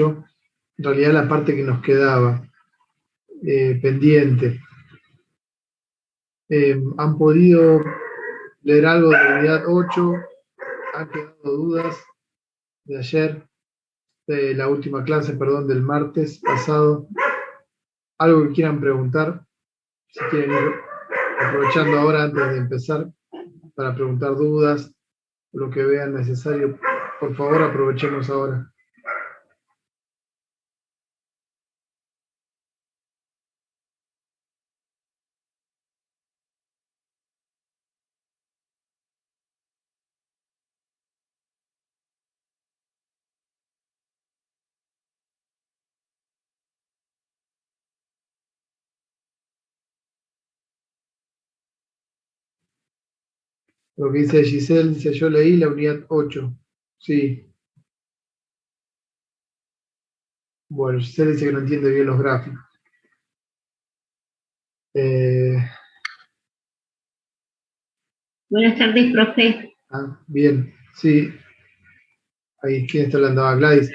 en realidad la parte que nos quedaba pendiente. ¿Han podido leer algo de la unidad 8? ¿Han quedado dudas de ayer, de la última clase, perdón, del martes pasado? ¿Algo que quieran preguntar? Si quieren ir aprovechando ahora antes de empezar para preguntar dudas, lo que vean necesario, por favor aprovechemos ahora. Lo que dice Giselle, dice, yo leí la unidad 8. Sí. Bueno, Giselle dice que no entiende bien los gráficos. Buenas tardes, profe. Bien, sí. Ahí, ¿quién está hablando? Gladys.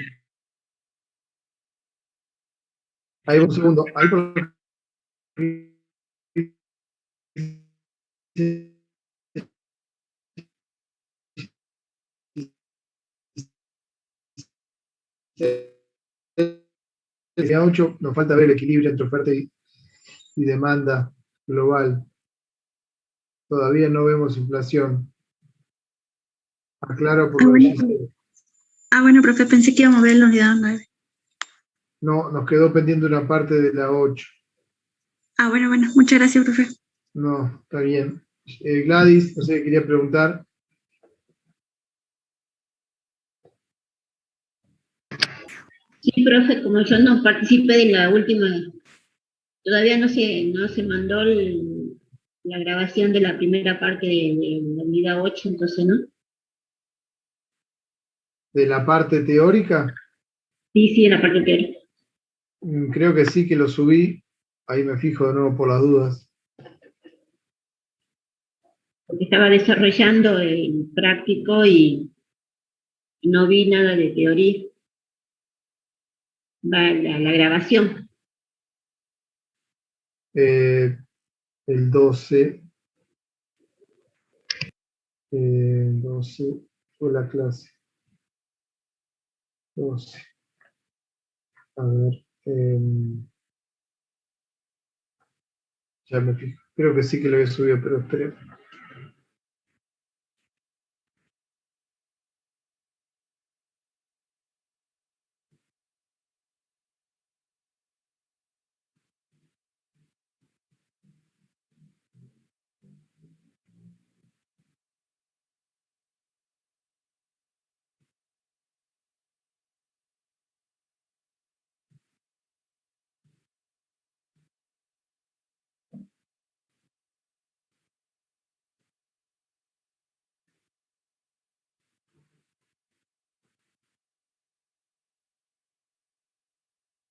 Ahí, un segundo. Ahí por... Unidad 8, nos falta ver el equilibrio entre oferta y demanda global. Todavía no vemos inflación. Aclaro por lo que bueno, profe, pensé que íbamos a ver la unidad 9. No, nos quedó pendiente una parte de la 8. Bueno, muchas gracias, profe. No, está bien. Gladys, no sé qué quería preguntar. Sí, profe, como yo no participé de la última, todavía no se mandó la grabación de la primera parte de la unidad 8, entonces, ¿no? ¿De la parte teórica? Sí, de la parte teórica. Creo que sí, que lo subí. Ahí me fijo de nuevo por las dudas. Porque estaba desarrollando el práctico y no vi nada de teoría. Va la grabación. El 12. 12 fue la clase. 12. A ver. Ya me fijo. Creo que sí que lo había subido, pero espere.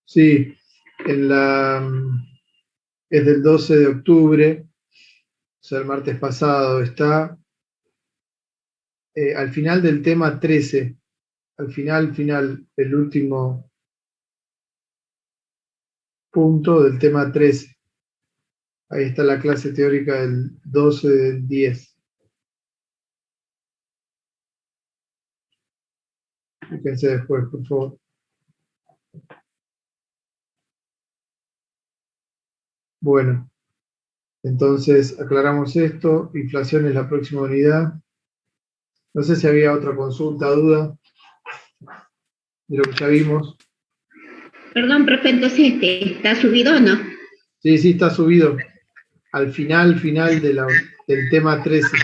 Sí, es del 12 de octubre, o sea, el martes pasado, está al final del tema 13, al final, el último punto del tema 13. Ahí está la clase teórica del 12 del 10. Fíjense después, por favor. Bueno, entonces aclaramos esto. Inflación es la próxima unidad. No sé si había otra consulta, duda de lo que ya vimos. Perdón, profe, entonces ¿está subido o no? Sí, está subido. Al final del tema 13.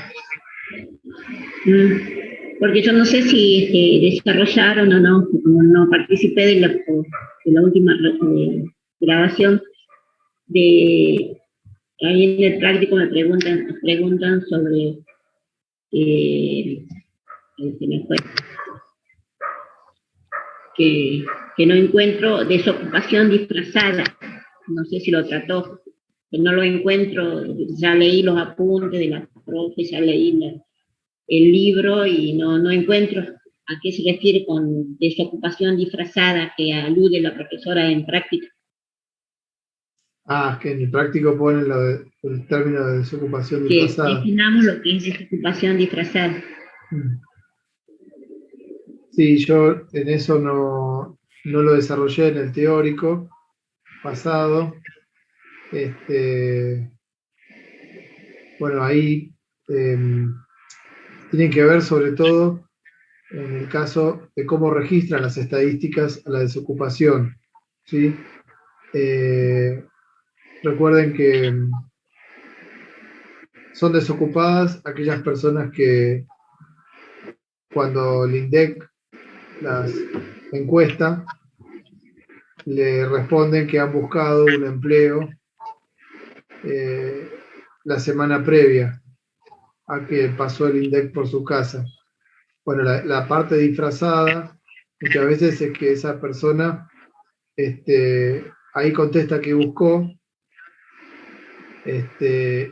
Porque yo no sé si desarrollaron o no, no participé de la última grabación de ahí en el práctico me preguntan sobre se me fue, que no encuentro desocupación disfrazada, no sé si lo trató, que no lo encuentro, ya leí los apuntes de la profe, ya leí el libro y no encuentro a qué se refiere con desocupación disfrazada que alude la profesora en práctica. Ah, es que en el práctico ponen el término de desocupación Que disfrazada. definamos lo que es desocupación disfrazada. Mm. Sí, yo en eso no lo desarrollé en el teórico pasado. Bueno, ahí tienen que ver sobre todo en el caso de cómo registran las estadísticas a la desocupación, ¿sí? Recuerden que son desocupadas aquellas personas que cuando el INDEC las encuesta, le responden que han buscado un empleo la semana previa a que pasó el INDEC por su casa. Bueno, la parte disfrazada muchas veces es que esa persona ahí contesta que buscó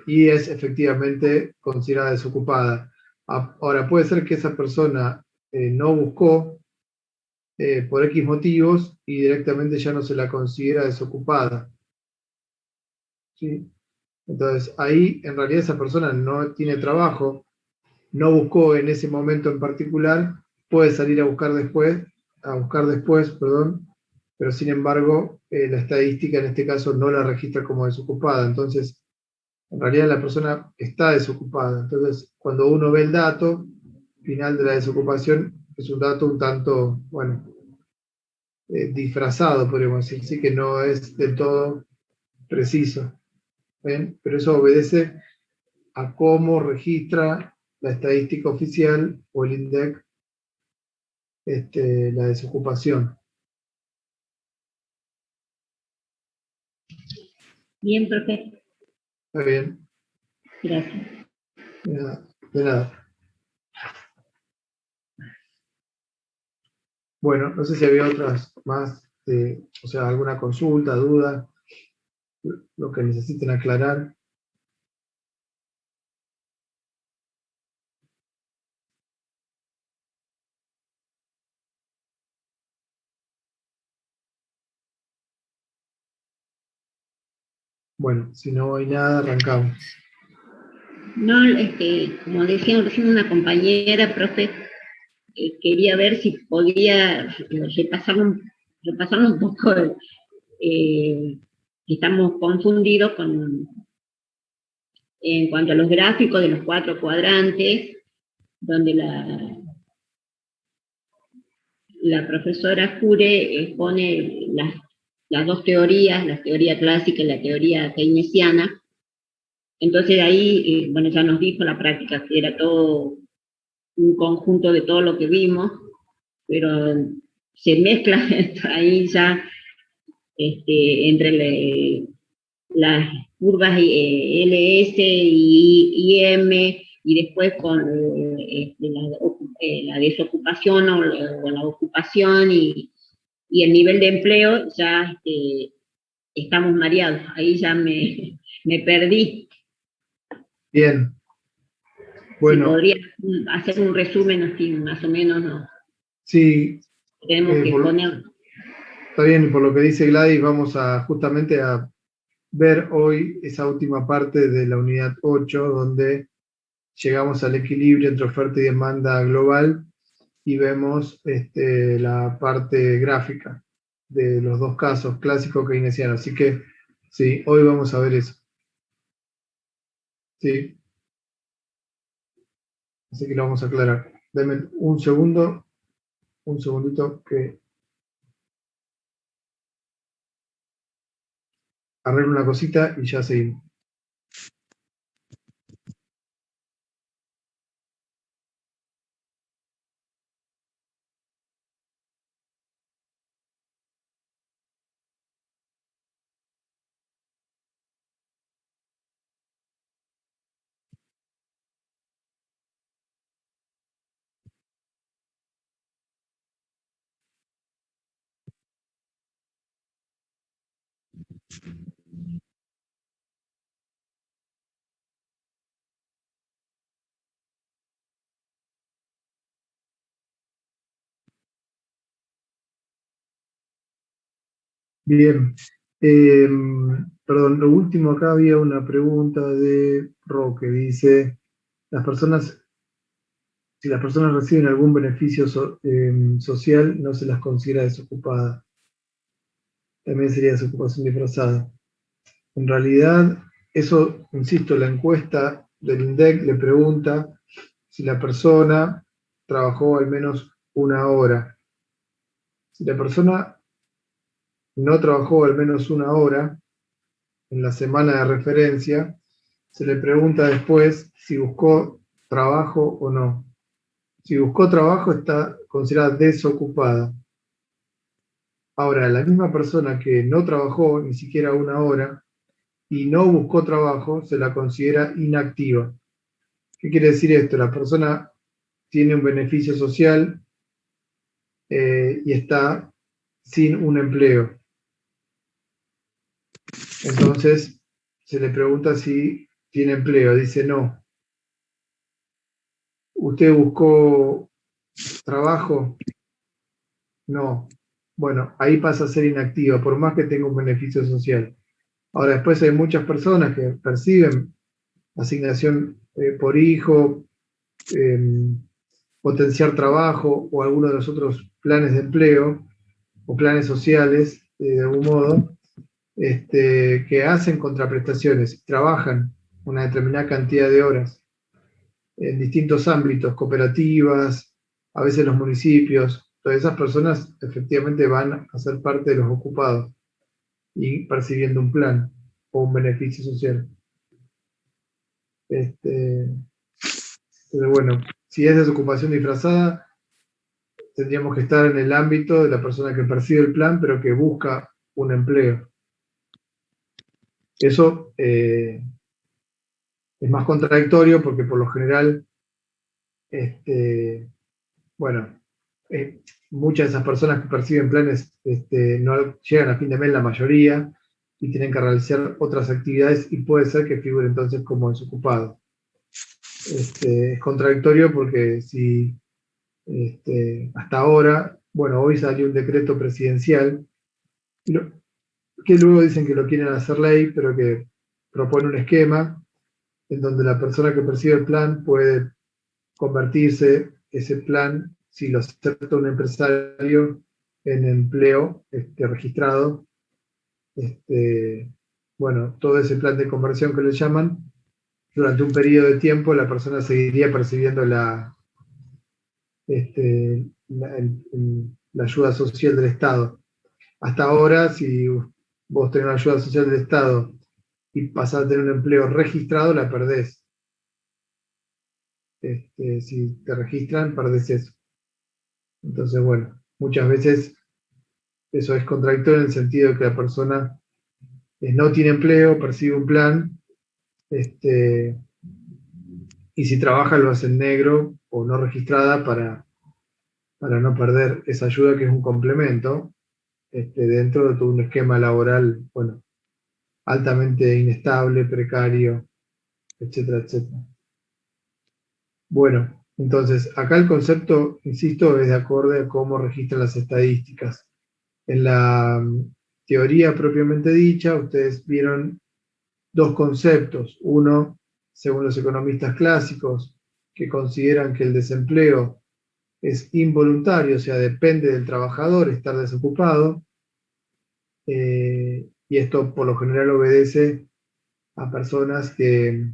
y es efectivamente considerada desocupada. Ahora, puede ser que esa persona no buscó por X motivos y directamente ya no se la considera desocupada, ¿sí? Entonces, ahí en realidad esa persona no tiene trabajo, no buscó en ese momento en particular, puede salir a buscar después, perdón, pero sin embargo, la estadística en este caso no la registra como desocupada. Entonces, en realidad la persona está desocupada. Entonces, cuando uno ve el dato final de la desocupación, es un dato un tanto, bueno, disfrazado, podríamos decir, sí que no es del todo preciso. ¿Ven? Pero eso obedece a cómo registra la estadística oficial o el INDEC la desocupación. Bien, profe. ¿Está bien? Gracias. De nada. De nada. Bueno, no sé si había otras más, o sea, alguna consulta, duda, lo que necesiten aclarar. Bueno, si no hay nada, arrancamos. No, como decía recién una compañera, profe, quería ver si podía repasar un poco, estamos confundidos en cuanto a los gráficos de los 4 cuadrantes, donde la profesora Jure pone las dos teorías, la teoría clásica y la teoría keynesiana. Entonces ahí, bueno, ya nos dijo la práctica que era todo un conjunto de todo lo que vimos, pero se mezcla ahí ya entre las curvas LS y M, y después con la desocupación o la ocupación y el nivel de empleo, ya estamos mareados. Ahí ya me perdí. Bien. Si Bueno, podría hacer un resumen así, más o menos, ¿no? sí, Tenemos que poner. está bien, por lo que dice Gladys, vamos justamente a ver hoy esa última parte de la unidad 8, donde llegamos al equilibrio entre oferta y demanda global y vemos la parte gráfica de los dos casos, clásico keynesiano. Así que sí, hoy vamos a ver eso. Sí, así que lo vamos a aclarar. Denme un segundito que arreglo una cosita y ya seguimos. Bien. Perdón, lo último acá había una pregunta de Roque. Dice, si las personas reciben algún beneficio social, no se las considera desocupadas. También sería desocupación disfrazada. En realidad, eso, insisto, la encuesta del INDEC le pregunta si la persona trabajó al menos una hora. Si la persona no trabajó al menos una hora en la semana de referencia, se le pregunta después si buscó trabajo o no. Si buscó trabajo, está considerada desocupada. Ahora, la misma persona que no trabajó ni siquiera una hora y no buscó trabajo, se la considera inactiva. ¿Qué quiere decir esto? La persona tiene un beneficio social y está sin un empleo. Entonces, se le pregunta si tiene empleo. Dice no. ¿Usted buscó trabajo? No. Bueno, ahí pasa a ser inactiva, por más que tenga un beneficio social. Ahora, después hay muchas personas que perciben asignación por hijo, potenciar trabajo o alguno de los otros planes de empleo o planes sociales, de algún modo, que hacen contraprestaciones, trabajan una determinada cantidad de horas en distintos ámbitos, cooperativas, a veces los municipios. Todas esas personas efectivamente van a ser parte de los ocupados y percibiendo un plan o un beneficio social. Pero bueno, si es desocupación disfrazada, tendríamos que estar en el ámbito de la persona que percibe el plan, pero que busca un empleo. Eso es más contradictorio porque por lo general, bueno, muchas de esas personas que perciben planes no llegan a fin de mes, la mayoría, y tienen que realizar otras actividades y puede ser que figure entonces como desocupado. Es contradictorio porque si hasta ahora, bueno, hoy salió un decreto presidencial que luego dicen que lo quieren hacer ley, pero que propone un esquema en donde la persona que percibe el plan puede convertirse ese plan, si lo acepta un empresario, en empleo registrado. Bueno, todo ese plan de conversión que le llaman, durante un periodo de tiempo la persona seguiría percibiendo la ayuda social del Estado. Hasta ahora, si vos tenés una ayuda social del Estado y pasás a tener un empleo registrado, la perdés. Si te registran, perdés eso. Entonces, bueno, muchas veces eso es contradictorio en el sentido de que la persona no tiene empleo, percibe un plan, y si trabaja lo hace en negro o no registrada para no perder esa ayuda que es un complemento dentro de todo un esquema laboral, bueno, altamente inestable, precario, etcétera, etcétera. Bueno, entonces, acá el concepto, insisto, es de acorde a cómo registran las estadísticas. En la teoría propiamente dicha, ustedes vieron dos conceptos. Uno, según los economistas clásicos, que consideran que el desempleo es involuntario, o sea, depende del trabajador estar desocupado, y esto por lo general obedece a personas que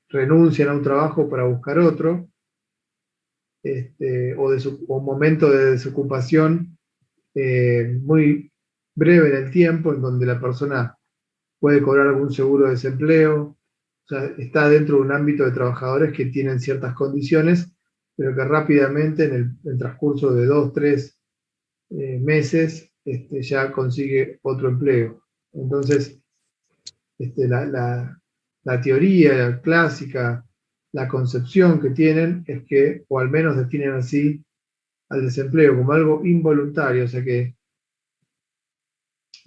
renuncian a un trabajo para buscar otro, o un momento de desocupación muy breve en el tiempo, en donde la persona puede cobrar algún seguro de desempleo, o sea, está dentro de un ámbito de trabajadores que tienen ciertas condiciones, pero que rápidamente en el transcurso de 2, 3 meses ya consigue otro empleo. Entonces, la teoría clásica, la concepción que tienen es que, o al menos definen así, al desempleo como algo involuntario, o sea que,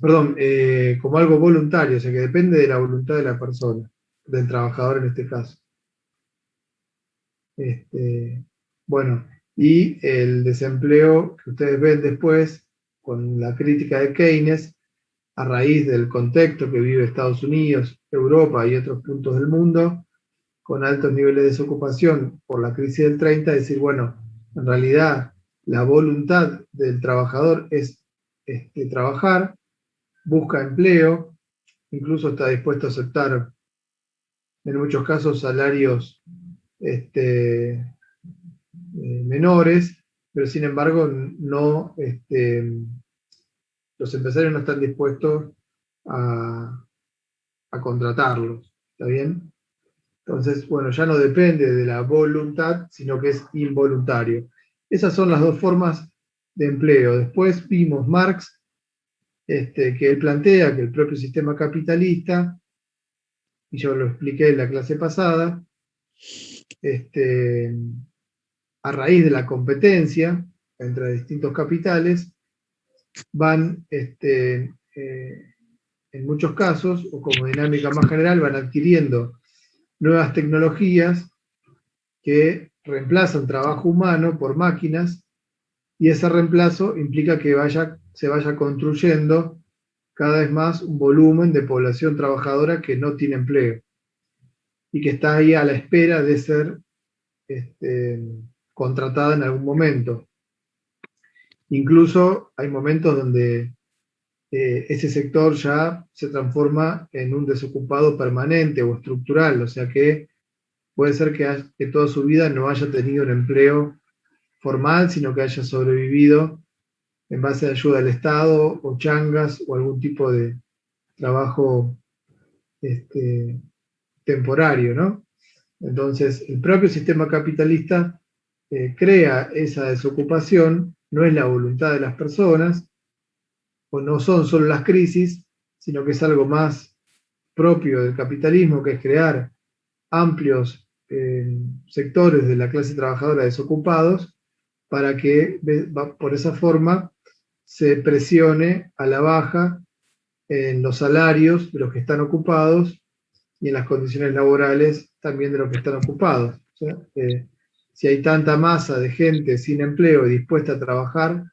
perdón, como algo voluntario, o sea que depende de la voluntad de la persona, del trabajador en este caso. Bueno, y el desempleo que ustedes ven después, con la crítica de Keynes, a raíz del contexto que vive Estados Unidos, Europa y otros puntos del mundo, con altos niveles de desocupación por la crisis del 30, decir, bueno, en realidad la voluntad del trabajador es trabajar, busca empleo, incluso está dispuesto a aceptar en muchos casos salarios menores, pero sin embargo no, los empresarios no están dispuestos a contratarlos, ¿está bien? Entonces, bueno, ya no depende de la voluntad, sino que es involuntario. Esas son las dos formas de empleo. Después vimos Marx, que él plantea que el propio sistema capitalista, y yo lo expliqué en la clase pasada, a raíz de la competencia entre distintos capitales, van, en muchos casos, o como dinámica más general, van adquiriendo nuevas tecnologías que reemplazan trabajo humano por máquinas, y ese reemplazo implica que se vaya construyendo cada vez más un volumen de población trabajadora que no tiene empleo y que está ahí a la espera de ser contratada en algún momento. Incluso hay momentos donde ese sector ya se transforma en un desocupado permanente o estructural, o sea que puede ser que toda su vida no haya tenido un empleo formal, sino que haya sobrevivido en base a ayuda del Estado o changas o algún tipo de trabajo temporario, ¿no? Entonces, el propio sistema capitalista crea esa desocupación, no es la voluntad de las personas, o no son solo las crisis, sino que es algo más propio del capitalismo, que es crear amplios sectores de la clase trabajadora desocupados, para que por esa forma se presione a la baja en los salarios de los que están ocupados y en las condiciones laborales también de los que están ocupados. O sea, si hay tanta masa de gente sin empleo y dispuesta a trabajar,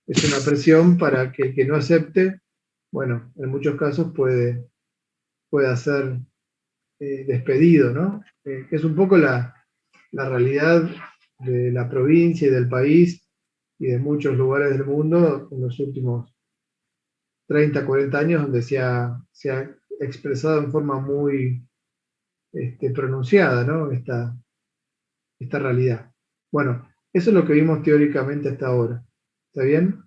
es una presión para que el que no acepte, bueno, en muchos casos puede ser despedido, ¿no? Que es un poco la realidad de la provincia y del país y de muchos lugares del mundo en los últimos 30, 40 años, donde se ha expresado en forma muy pronunciada, ¿no? Esta realidad. Bueno, eso es lo que vimos teóricamente hasta ahora. ¿Está bien?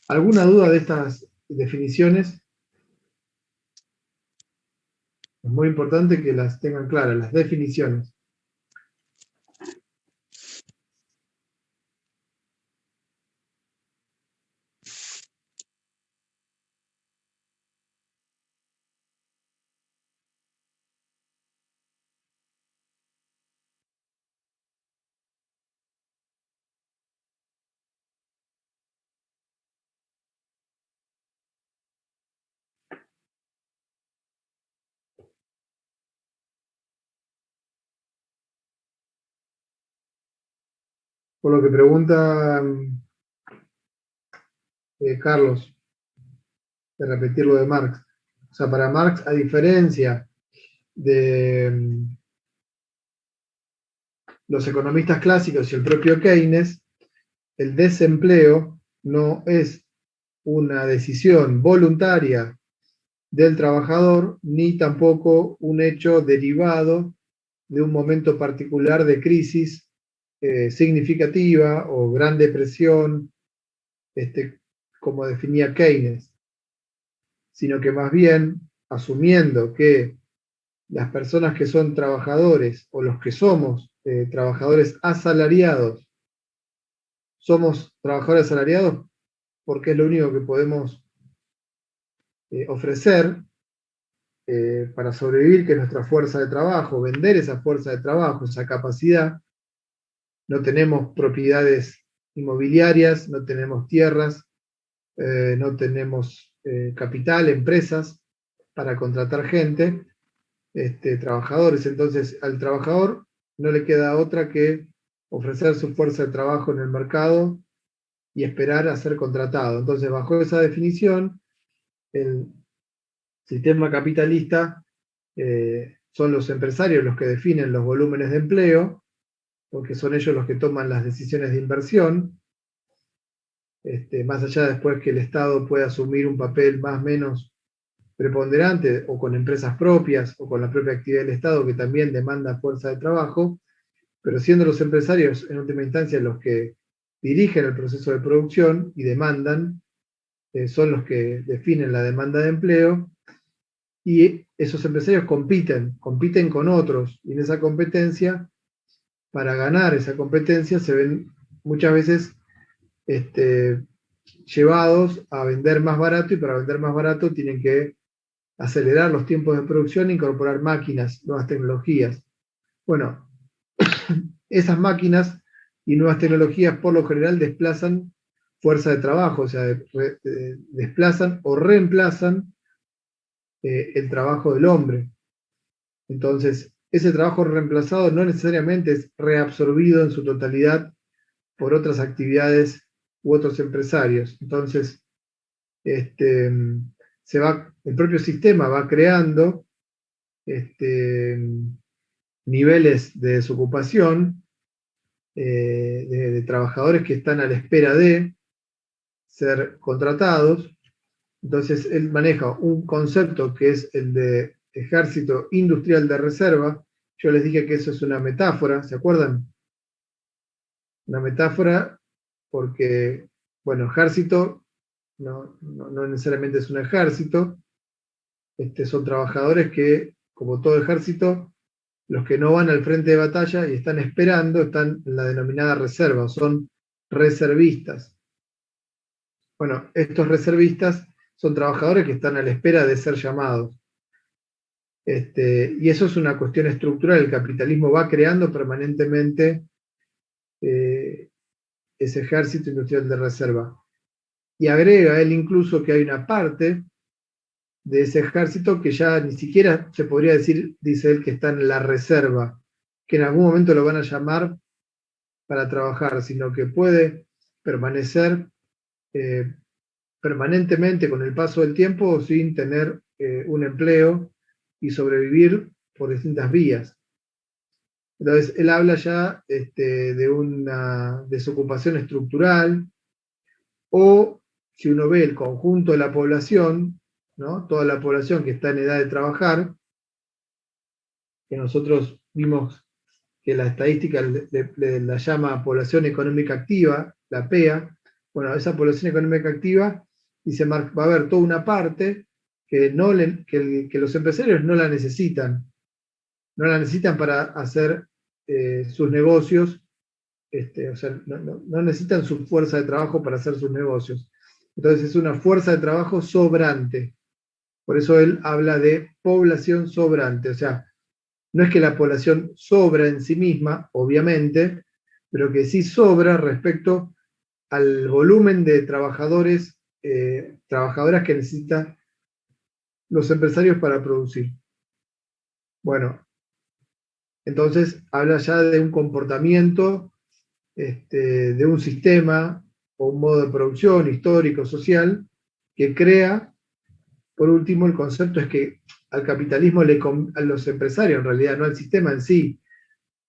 ¿Alguna duda de estas definiciones? Es muy importante que las tengan claras, las definiciones. Por lo que pregunta Carlos, de repetir lo de Marx. O sea, para Marx, a diferencia de los economistas clásicos y el propio Keynes, el desempleo no es una decisión voluntaria del trabajador, ni tampoco un hecho derivado de un momento particular de crisis significativa o gran depresión, como definía Keynes, sino que más bien, asumiendo que las personas que son trabajadores o los que somos trabajadores asalariados, somos trabajadores asalariados porque es lo único que podemos ofrecer para sobrevivir, que es nuestra fuerza de trabajo, vender esa fuerza de trabajo, esa capacidad. No tenemos propiedades inmobiliarias, no tenemos tierras, no tenemos capital, empresas para contratar gente, trabajadores. Entonces, al trabajador no le queda otra que ofrecer su fuerza de trabajo en el mercado y esperar a ser contratado. Entonces, bajo esa definición, el sistema capitalista son los empresarios los que definen los volúmenes de empleo, porque son ellos los que toman las decisiones de inversión, más allá después que el Estado pueda asumir un papel más o menos preponderante, o con empresas propias, o con la propia actividad del Estado, que también demanda fuerza de trabajo, pero siendo los empresarios en última instancia los que dirigen el proceso de producción y demandan, son los que definen la demanda de empleo, y esos empresarios compiten con otros, y en esa competencia, para ganar esa competencia, se ven muchas veces llevados a vender más barato, y para vender más barato tienen que acelerar los tiempos de producción e incorporar máquinas, nuevas tecnologías. Bueno, esas máquinas y nuevas tecnologías por lo general desplazan fuerza de trabajo, o sea, desplazan o reemplazan el trabajo del hombre. Entonces, ese trabajo reemplazado no necesariamente es reabsorbido en su totalidad por otras actividades u otros empresarios. Entonces, el propio sistema va creando niveles de desocupación, de trabajadores que están a la espera de ser contratados. Entonces él maneja un concepto que es el de ejército industrial de reserva. Yo les dije que eso es una metáfora, ¿se acuerdan? Una metáfora porque, bueno, ejército no necesariamente es un ejército, son trabajadores que, como todo ejército, los que no van al frente de batalla y están esperando, están en la denominada reserva, son reservistas. Bueno, estos reservistas son trabajadores que están a la espera de ser llamados. Y eso es una cuestión estructural. El capitalismo va creando permanentemente ese ejército industrial de reserva. Y agrega él incluso que hay una parte de ese ejército que ya ni siquiera se podría decir, dice él, que está en la reserva, que en algún momento lo van a llamar para trabajar, sino que puede permanecer permanentemente con el paso del tiempo sin tener un empleo y sobrevivir por distintas vías. Entonces, él habla ya de una desocupación estructural, o si uno ve el conjunto de la población, ¿no? Toda la población que está en edad de trabajar, que nosotros vimos que la estadística la llama población económica activa, la PEA. Bueno, esa población económica activa, dice Marx, va a haber toda una parte que los empresarios no la necesitan. No la necesitan para hacer sus negocios, o sea, no necesitan su fuerza de trabajo para hacer sus negocios. Entonces es una fuerza de trabajo sobrante. Por eso él habla de población sobrante. O sea, no es que la población sobra en sí misma, obviamente, pero que sí sobra respecto al volumen de trabajadores, trabajadoras que necesitan los empresarios para producir. Bueno, entonces habla ya de un comportamiento, de un sistema o un modo de producción histórico, social, que crea, por último, el concepto es que al capitalismo, a los empresarios en realidad, no al sistema en sí,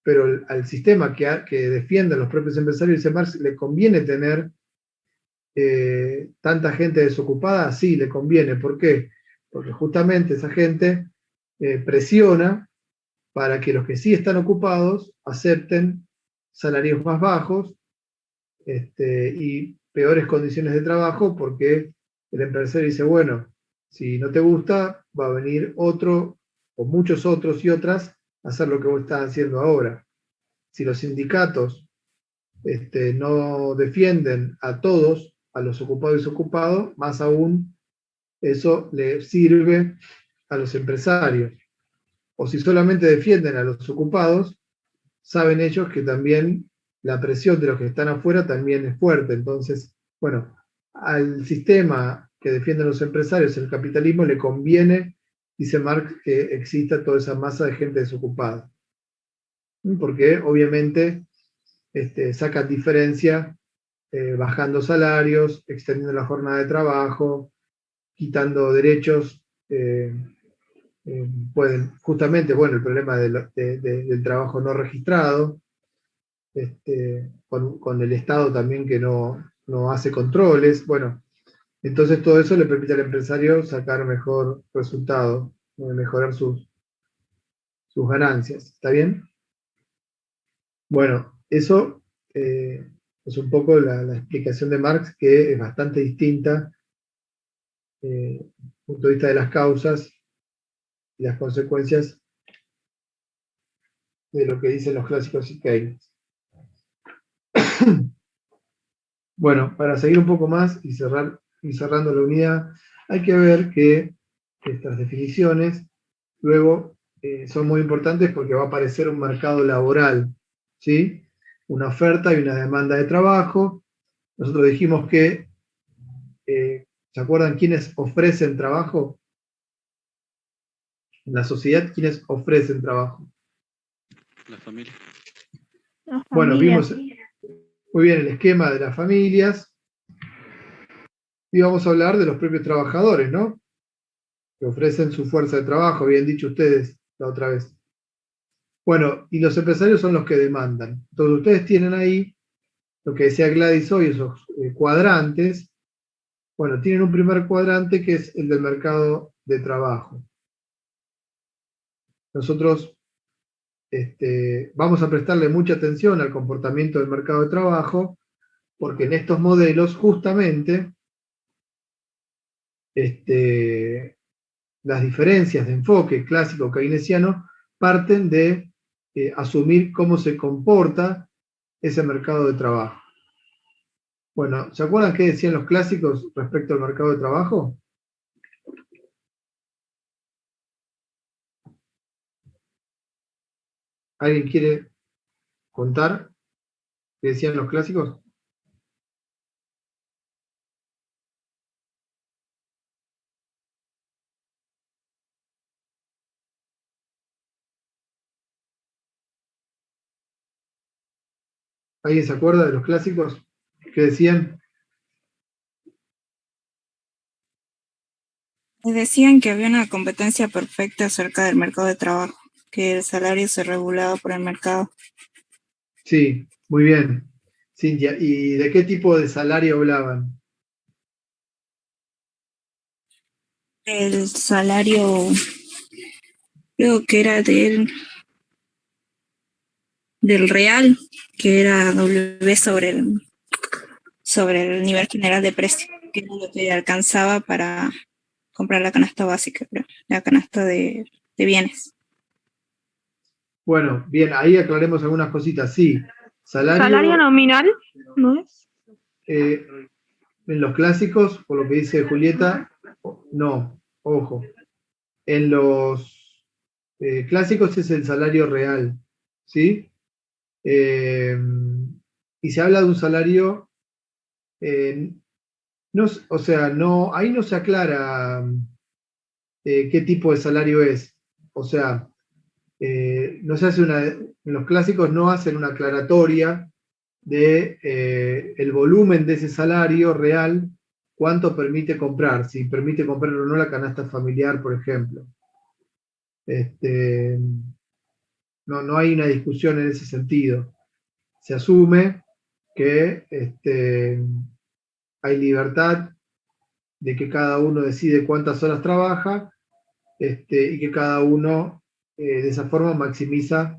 pero al sistema que defienden los propios empresarios, dice Marx, le conviene tener tanta gente desocupada. Sí, le conviene. ¿Por qué? Porque justamente esa gente presiona para que los que sí están ocupados acepten salarios más bajos y peores condiciones de trabajo, porque el empresario dice, bueno, si no te gusta, va a venir otro o muchos otros y otras a hacer lo que vos estás haciendo ahora. Si los sindicatos no defienden a todos, a los ocupados y desocupados, más aún eso le sirve a los empresarios. O si solamente defienden a los ocupados, saben ellos que también la presión de los que están afuera también es fuerte. Entonces, bueno, al sistema que defienden los empresarios, el capitalismo, le conviene, dice Marx, que exista toda esa masa de gente desocupada. Porque obviamente sacan diferencia bajando salarios, extendiendo la jornada de trabajo, quitando derechos, pueden, justamente, bueno, el problema del trabajo no registrado, con el Estado también que no hace controles, bueno, entonces todo eso le permite al empresario sacar mejor resultado, mejorar sus ganancias, ¿está bien? Bueno, eso es un poco la explicación de Marx, que es bastante distinta desde el punto de vista de las causas y las consecuencias de lo que dicen los clásicos y Keynes. Bueno, para seguir un poco más y cerrando la unidad, hay que ver que estas definiciones luego son muy importantes porque va a aparecer un mercado laboral, ¿sí? Una oferta y una demanda de trabajo. Nosotros dijimos que, ¿se acuerdan quiénes ofrecen trabajo? En la sociedad, ¿quiénes ofrecen trabajo? La familia. Bueno, vimos muy bien el esquema de las familias y vamos a hablar de los propios trabajadores, ¿no? Que ofrecen su fuerza de trabajo, habían dicho ustedes la otra vez. Bueno, y los empresarios son los que demandan. Entonces ustedes tienen ahí lo que decía Gladys hoy, esos cuadrantes. Bueno, tienen un primer cuadrante que es el del mercado de trabajo. Nosotros vamos a prestarle mucha atención al comportamiento del mercado de trabajo, porque en estos modelos justamente las diferencias de enfoque clásico keynesiano parten de asumir cómo se comporta ese mercado de trabajo. Bueno, ¿se acuerdan qué decían los clásicos respecto al mercado de trabajo? ¿Alguien quiere contar qué decían los clásicos? ¿Alguien se acuerda de los clásicos que decían? Decían que había una competencia perfecta acerca del mercado de trabajo, que el salario se regulaba por el mercado. Sí, muy bien, Cintia. ¿Y de qué tipo de salario hablaban? El salario, creo que era del real, que era W sobre el nivel general de precio, que era lo que alcanzaba para comprar la canasta básica, creo, la canasta de bienes. Bueno, bien, ahí aclaremos algunas cositas. Sí, ¿Salario nominal? ¿No es? en los clásicos, por lo que dice Julieta, no, ojo. En los clásicos es el salario real, ¿sí? Y se habla de un salario, no, o sea, no, ahí no se aclara qué tipo de salario es. O sea, no se hace en los clásicos no hacen una aclaratoria de el volumen de ese salario real, cuánto permite comprar, si permite comprar o no la canasta familiar, por ejemplo. No hay una discusión en ese sentido. Se asume que hay libertad de que cada uno decide cuántas horas trabaja y que cada uno de esa forma maximiza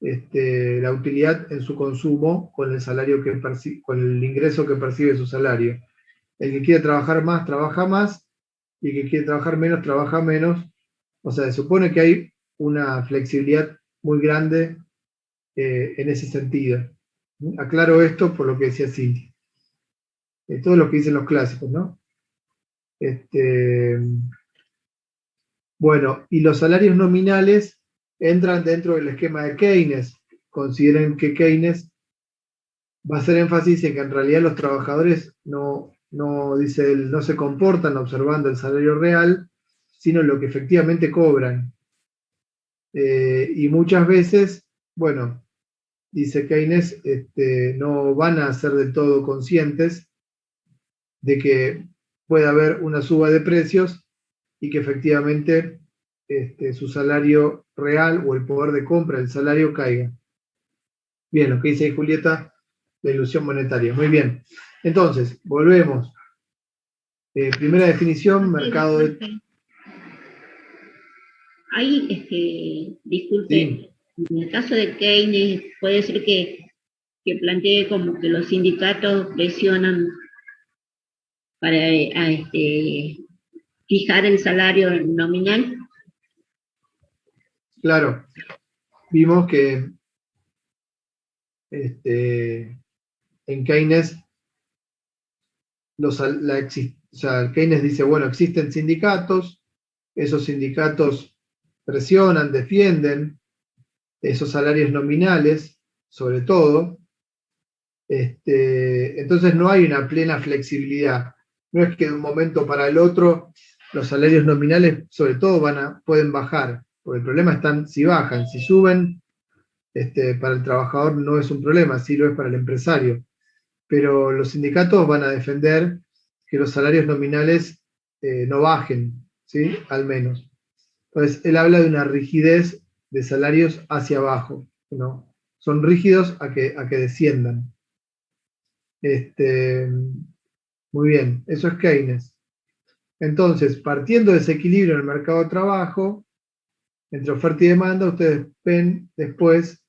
la utilidad en su consumo con el salario que con el ingreso que percibe su salario. El que quiere trabajar más, trabaja más, y el que quiere trabajar menos, trabaja menos. O sea, se supone que hay una flexibilidad muy grande en ese sentido. Aclaro esto por lo que decía Cintia. Todo lo que dicen los clásicos, ¿no? Bueno, y los salarios nominales entran dentro del esquema de Keynes. Consideren que Keynes va a hacer énfasis en que en realidad los trabajadores dice él, no se comportan observando el salario real, sino lo que efectivamente cobran. Y muchas veces, bueno, dice Keynes, no van a ser del todo conscientes de que puede haber una suba de precios y que efectivamente su salario real o el poder de compra del salario caiga. Bien, lo que dice ahí Julieta, la ilusión monetaria. Muy bien. Entonces, volvemos. Primera definición, mercado de... Ahí, disculpe, Sí. en el caso de Keynes, puede ser que plantee como que los sindicatos presionan para fijar el salario nominal. Claro, vimos que en Keynes, Keynes dice, bueno, existen sindicatos, esos sindicatos presionan, defienden esos salarios nominales, sobre todo, entonces no hay una plena flexibilidad. No es que de un momento para el otro los salarios nominales, sobre todo, pueden bajar, porque el problema está si bajan, si suben, para el trabajador no es un problema, sí lo es para el empresario. Pero los sindicatos van a defender que los salarios nominales no bajen, ¿sí? Al menos. Entonces, él habla de una rigidez de salarios hacia abajo, ¿no? Son rígidos a que desciendan. Muy bien, eso es Keynes. Entonces, partiendo de ese equilibrio en el mercado de trabajo, entre oferta y demanda, ustedes ven después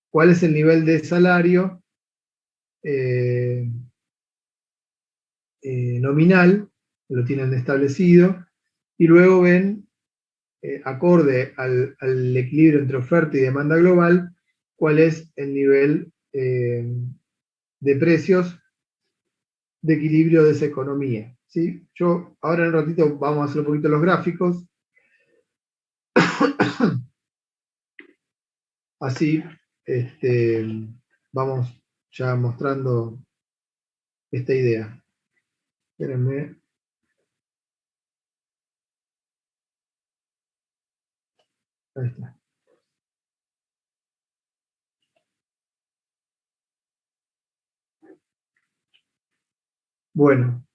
cuál es el nivel de salario nominal, lo tienen establecido, y luego ven, acorde al equilibrio entre oferta y demanda global, cuál es el nivel de precios de equilibrio de esa economía. ¿Sí? Yo ahora en un ratito vamos a hacer un poquito los gráficos. Así vamos ya mostrando esta idea. Espérenme. Ahí está. Bueno.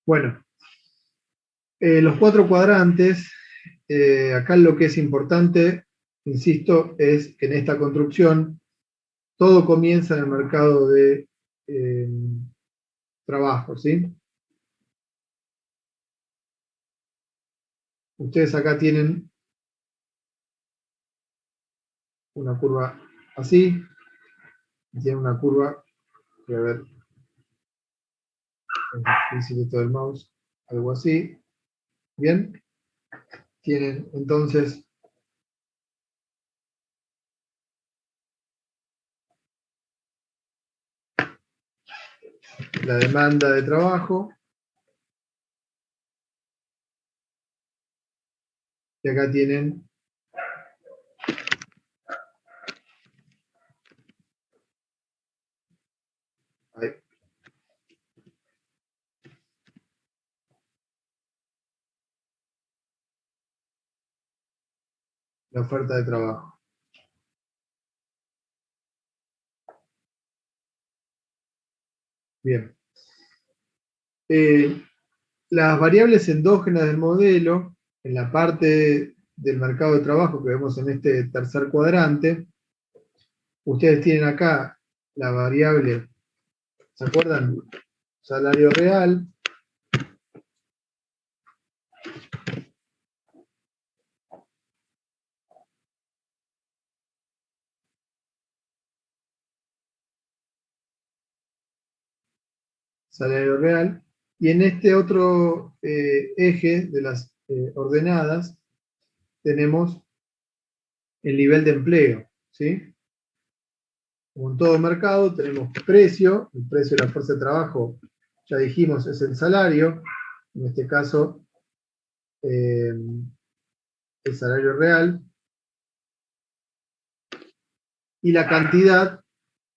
Bueno, los cuatro cuadrantes, acá lo que es importante, insisto, es que en esta construcción todo comienza en el mercado de trabajo, ¿sí? Ustedes acá tienen una curva así, y tienen una curva, voy a ver, el difícil del mouse, algo así, ¿bien? Tienen entonces la demanda de trabajo, y acá tienen ahí, la oferta de trabajo. Bien. Las variables endógenas del modelo, en la parte del mercado de trabajo que vemos en este tercer cuadrante, ustedes tienen acá la variable, ¿se acuerdan? Salario real. Salario real. Y en este otro eje de las ordenadas tenemos el nivel de empleo, ¿sí? Como en todo mercado tenemos precio, el precio de la fuerza de trabajo, ya dijimos, es el salario, en este caso el salario real, y la cantidad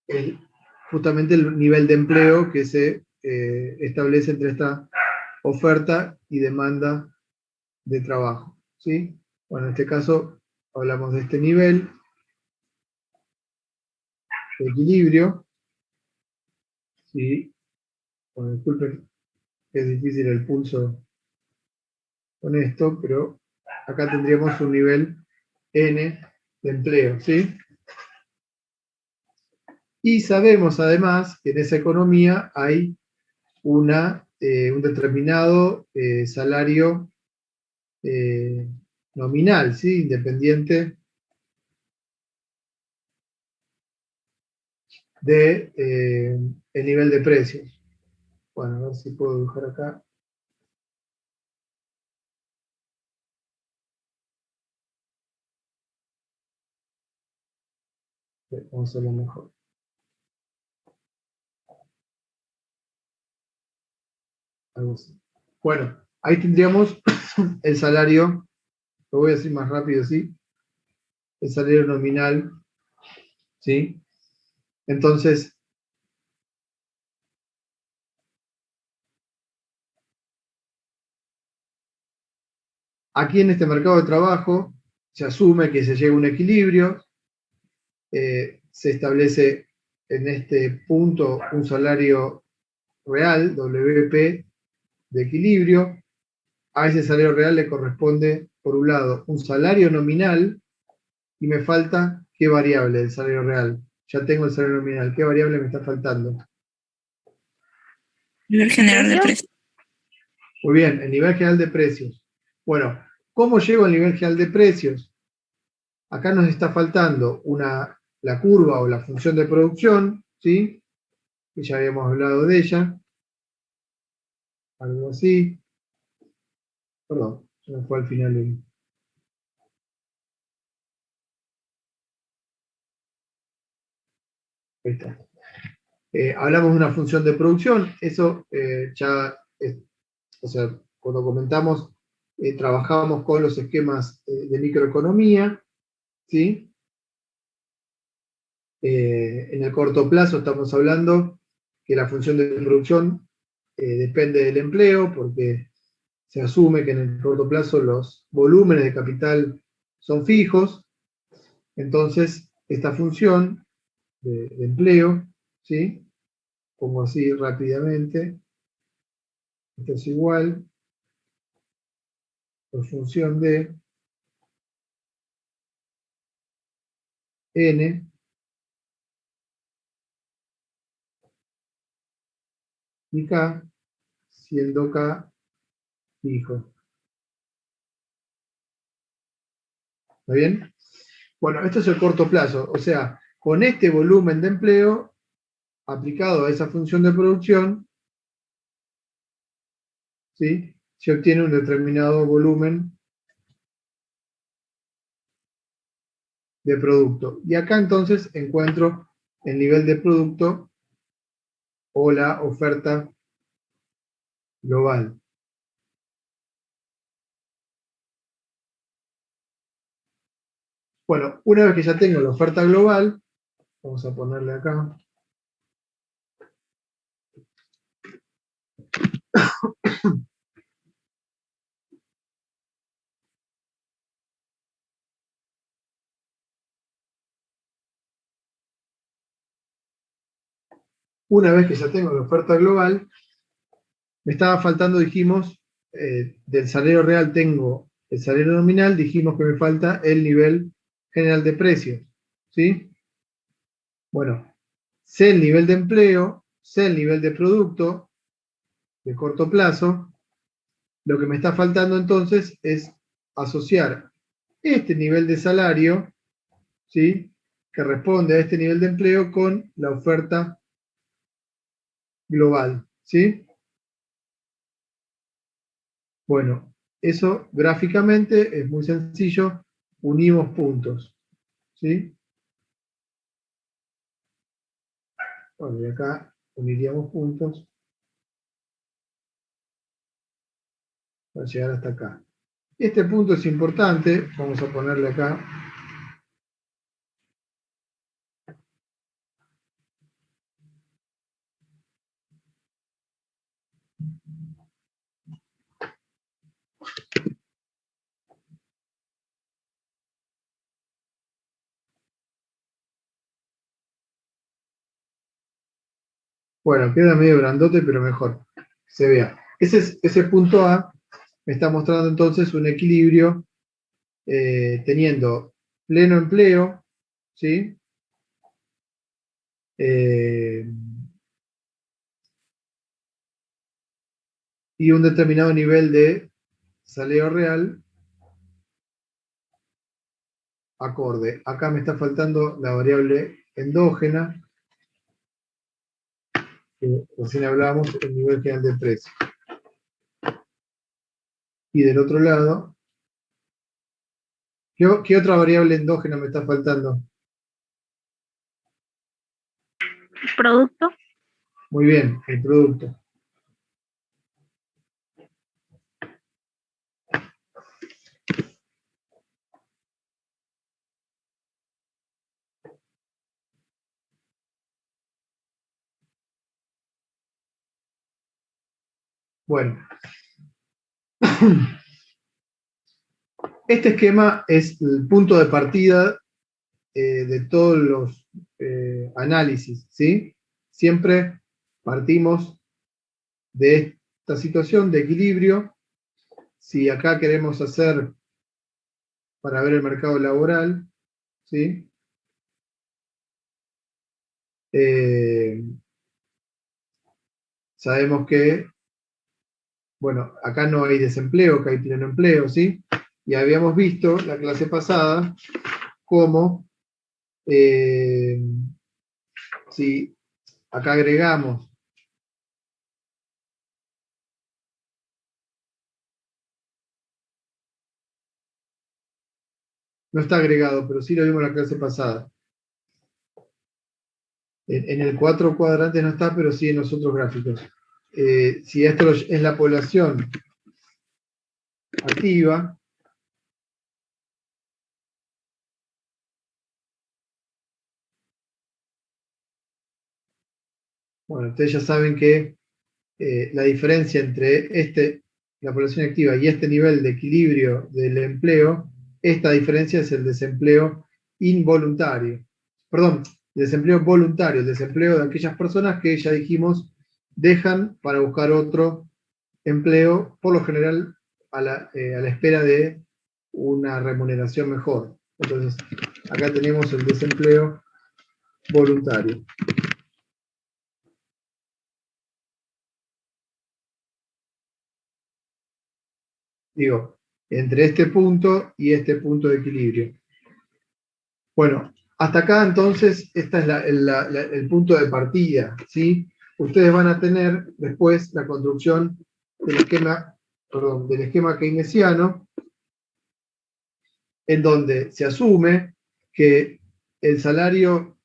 es justamente el nivel de empleo que se establece entre esta oferta y demanda de trabajo, ¿sí? Bueno, en este caso hablamos de este nivel de equilibrio, ¿sí? Bueno, disculpen que es difícil el pulso con esto, pero acá tendríamos un nivel N de empleo, ¿sí? Y sabemos además que en esa economía hay un determinado salario nominal, ¿sí? Independiente de el nivel de precios. Bueno, a ver si puedo dibujar acá. Vamos a hacerlo mejor. Algo así. Bueno, ahí tendríamos el salario, lo voy a decir más rápido, ¿sí? El salario nominal, ¿sí? Entonces, aquí en este mercado de trabajo se asume que se llega a un equilibrio, se establece en este punto un salario real, WP, de equilibrio. A ese salario real le corresponde, por un lado, un salario nominal, y me falta, ¿qué variable del salario real? Ya tengo el salario nominal, ¿qué variable me está faltando? Nivel general de precios. Muy bien, el nivel general de precios. Bueno, ¿cómo llego al nivel general de precios? Acá nos está faltando la curva o la función de producción, ¿sí? Que ya habíamos hablado de ella. Algo así. Perdón, se me fue al final ahí está. Hablamos de una función de producción, eso o sea, cuando comentamos, trabajábamos con los esquemas de microeconomía, ¿sí? En el corto plazo estamos hablando que la función de producción depende del empleo, porque se asume que en el corto plazo los volúmenes de capital son fijos, entonces esta función de empleo, ¿sí? Pongo así rápidamente, esto es igual, por función de n y k, siendo k fijo. ¿Está bien? Bueno, esto es el corto plazo, o sea, con este volumen de empleo aplicado a esa función de producción, ¿sí? Se obtiene un determinado volumen de producto. Y acá entonces encuentro el nivel de producto o la oferta global. Bueno, una vez que ya tengo la oferta global, vamos a ponerle acá. Una vez que ya tengo la oferta global, me estaba faltando, dijimos, del salario real tengo el salario nominal, dijimos que me falta el nivel general de precios, ¿sí? Bueno, sé el nivel de empleo, sé el nivel de producto de corto plazo, lo que me está faltando entonces es asociar este nivel de salario, ¿sí? Que responde a este nivel de empleo con la oferta global, ¿sí? Bueno, eso gráficamente es muy sencillo, unimos puntos. ¿sí? Bueno, y acá uniríamos puntos para llegar hasta acá. Este punto es importante, vamos a ponerle acá. Bueno, queda medio grandote, pero mejor se vea. Ese punto A me está mostrando entonces un equilibrio teniendo pleno empleo, ¿sí? Y un determinado nivel de saleo real acorde. Acá me está faltando la variable endógena, que recién hablábamos, el nivel general de precio. Y del otro lado, ¿qué otra variable endógena me está faltando? Producto. Muy bien, el producto. Bueno. Este esquema es el punto de partida de todos los análisis, ¿sí? Siempre partimos de esta situación de equilibrio. Si acá queremos hacer para ver el mercado laboral, ¿sí? Sabemos que, bueno, acá no hay desempleo, acá hay pleno empleo, ¿sí? Y habíamos visto la clase pasada cómo si acá agregamos no está agregado, pero sí lo vimos en la clase pasada. En el 4 cuadrantes no está, pero sí en los otros gráficos. Si esto es la población activa, bueno, ustedes ya saben que la diferencia entre la población activa y este nivel de equilibrio del empleo, esta diferencia es el desempleo involuntario. Perdón, el desempleo voluntario, el desempleo de aquellas personas que ya dijimos dejan para buscar otro empleo, por lo general a la espera de una remuneración mejor. Entonces, acá tenemos el desempleo voluntario. Digo, entre este punto y este punto de equilibrio. Bueno, hasta acá entonces, este es el punto de partida, ¿sí? Ustedes van a tener después la construcción del esquema keynesiano, en donde se asume que el salario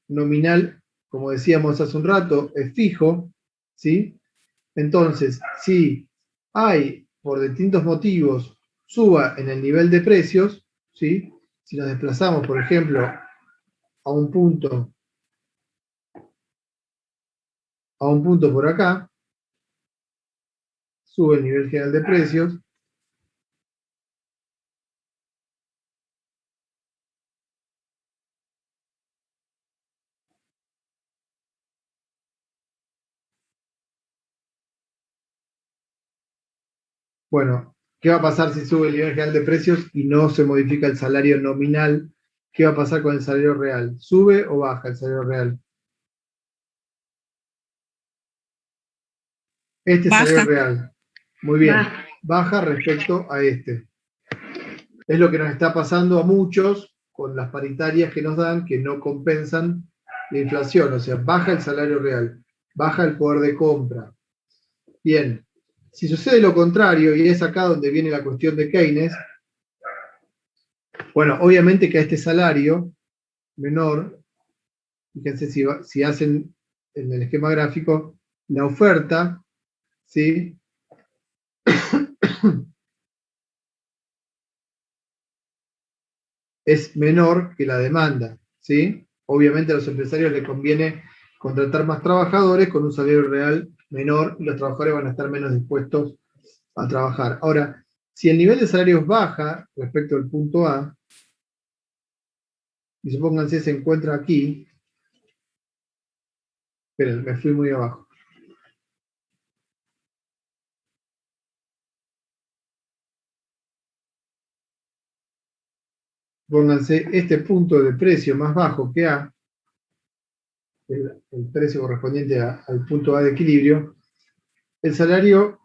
nominal, como decíamos hace un rato, es fijo, ¿sí? Entonces, si hay, por distintos motivos, suba en el nivel de precios, ¿sí? Si nos desplazamos, por ejemplo, a un punto por acá, sube el nivel general de precios. Bueno, ¿qué va a pasar si sube el nivel general de precios y no se modifica el salario nominal? ¿Qué va a pasar con el salario real? ¿Sube o baja el salario real? Este Baja. salario real. Muy bien. Baja respecto a este. Es lo que nos está pasando a muchos con las paritarias que nos dan, que no compensan la inflación. O sea, baja el salario real, baja el poder de compra. Bien. Si sucede lo contrario, y es acá donde viene la cuestión de Keynes, bueno, obviamente que a este salario menor. Fíjense si hacen en el esquema gráfico la oferta, ¿sí? Es menor que la demanda, ¿sí? Obviamente a los empresarios les conviene contratar más trabajadores con un salario real menor y los trabajadores van a estar menos dispuestos a trabajar. Ahora, si el nivel de salarios baja respecto al punto A, y supónganse se encuentra aquí, esperen, me fui muy abajo. Pónganse este punto de precio más bajo que A, el precio correspondiente al punto A de equilibrio, el salario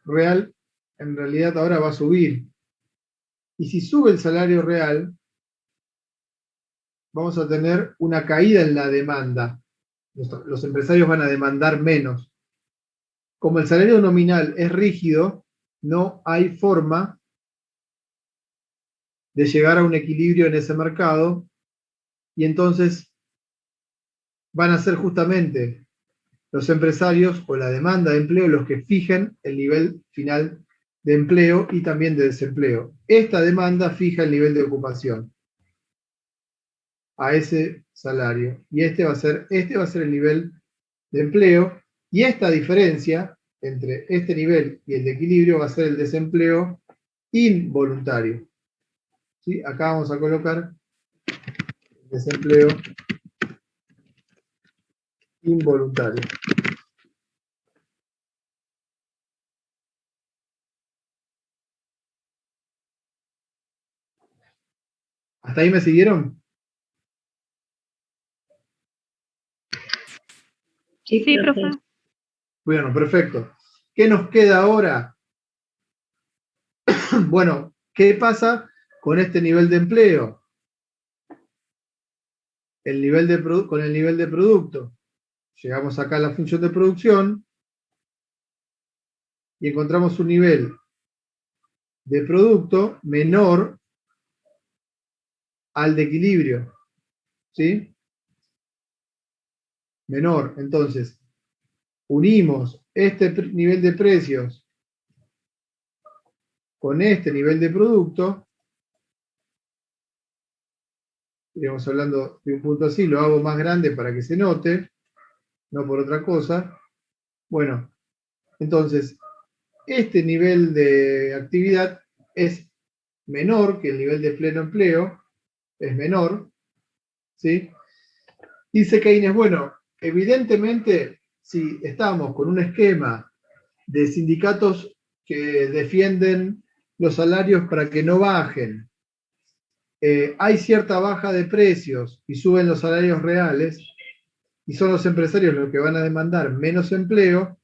real en realidad ahora va a subir. Y si sube el salario real, vamos a tener una caída en la demanda. Los empresarios van a demandar menos. Como el salario nominal es rígido, no hay forma de llegar a un equilibrio en ese mercado y entonces van a ser justamente los empresarios o la demanda de empleo los que fijen el nivel final de empleo y también de desempleo. Esta demanda fija el nivel de ocupación a ese salario y este va a ser el nivel de empleo y esta diferencia entre este nivel y el de equilibrio va a ser el desempleo involuntario. ¿Sí? Acá vamos a colocar desempleo involuntario. ¿Hasta ahí me siguieron? Sí, profe. Bueno, perfecto. ¿Qué nos queda ahora? Bueno, ¿qué pasa con este nivel de empleo? Con el nivel de producto. Llegamos acá a la función de producción y encontramos un nivel de producto menor al de equilibrio. ¿Sí? Menor. Entonces, unimos este nivel de precios con este nivel de producto. Estaríamos hablando de un punto así, lo hago más grande para que se note, no por otra cosa. Bueno, entonces, este nivel de actividad es menor que el nivel de pleno empleo, es menor, ¿sí? Dice Keynes, bueno, evidentemente, si estamos con un esquema de sindicatos que defienden los salarios para que no bajen, hay cierta baja de precios y suben los salarios reales, y son los empresarios los que van a demandar menos empleo,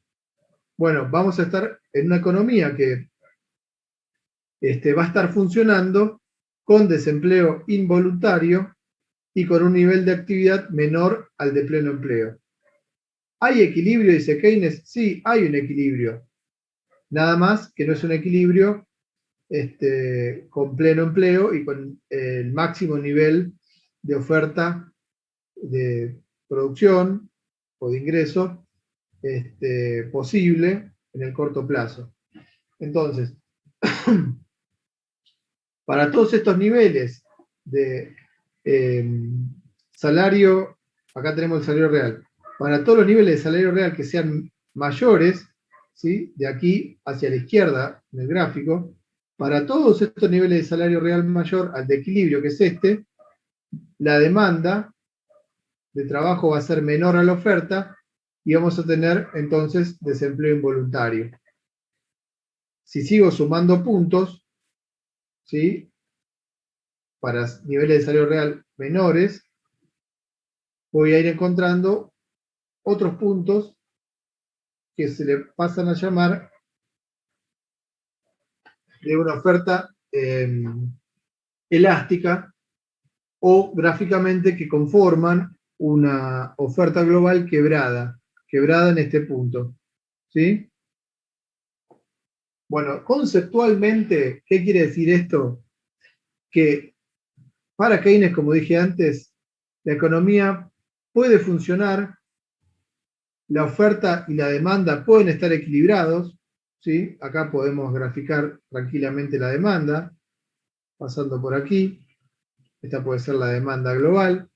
bueno, vamos a estar en una economía que va a estar funcionando con desempleo involuntario y con un nivel de actividad menor al de pleno empleo. ¿Hay equilibrio, dice Keynes? Sí, hay un equilibrio. Nada más que no es un equilibrio con pleno empleo y con el máximo nivel de oferta de producción o de ingreso posible en el corto plazo. Entonces, para todos estos niveles de salario, acá tenemos el salario real, para todos los niveles de salario real que sean mayores, ¿sí? De aquí hacia la izquierda en el gráfico, para todos estos niveles de salario real mayor al de equilibrio, que es la demanda de trabajo va a ser menor a la oferta y vamos a tener entonces desempleo involuntario. Si sigo sumando puntos, ¿sí? Para niveles de salario real menores, voy a ir encontrando otros puntos que se le pasan a llamar de una oferta elástica o gráficamente que conforman una oferta global quebrada en este punto. ¿Sí? Bueno, conceptualmente, ¿qué quiere decir esto? Que para Keynes, como dije antes, la economía puede funcionar, la oferta y la demanda pueden estar equilibrados, ¿sí? Acá podemos graficar tranquilamente la demanda, pasando por aquí. Esta puede ser la demanda global.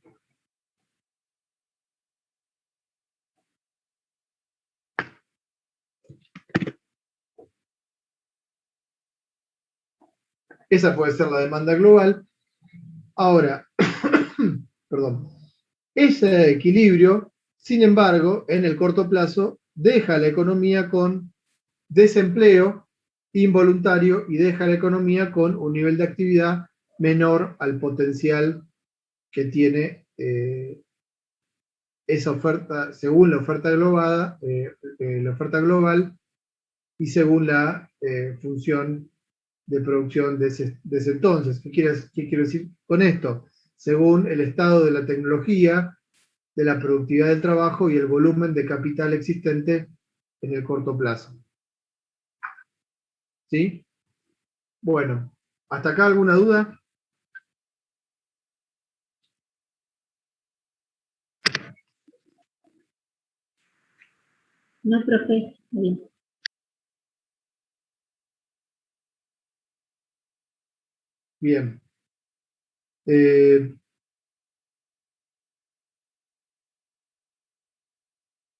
Esa puede ser la demanda global. Ahora, perdón, ese equilibrio, sin embargo, en el corto plazo, deja a la economía con desempleo involuntario y deja a la economía con un nivel de actividad menor al potencial que tiene esa oferta, según la oferta global y según la función de producción de ese entonces. ¿Qué quiero decir con esto? Según el estado de la tecnología, de la productividad del trabajo y el volumen de capital existente en el corto plazo. ¿Sí? Bueno, ¿hasta acá alguna duda? No, profe. Bien. Bien.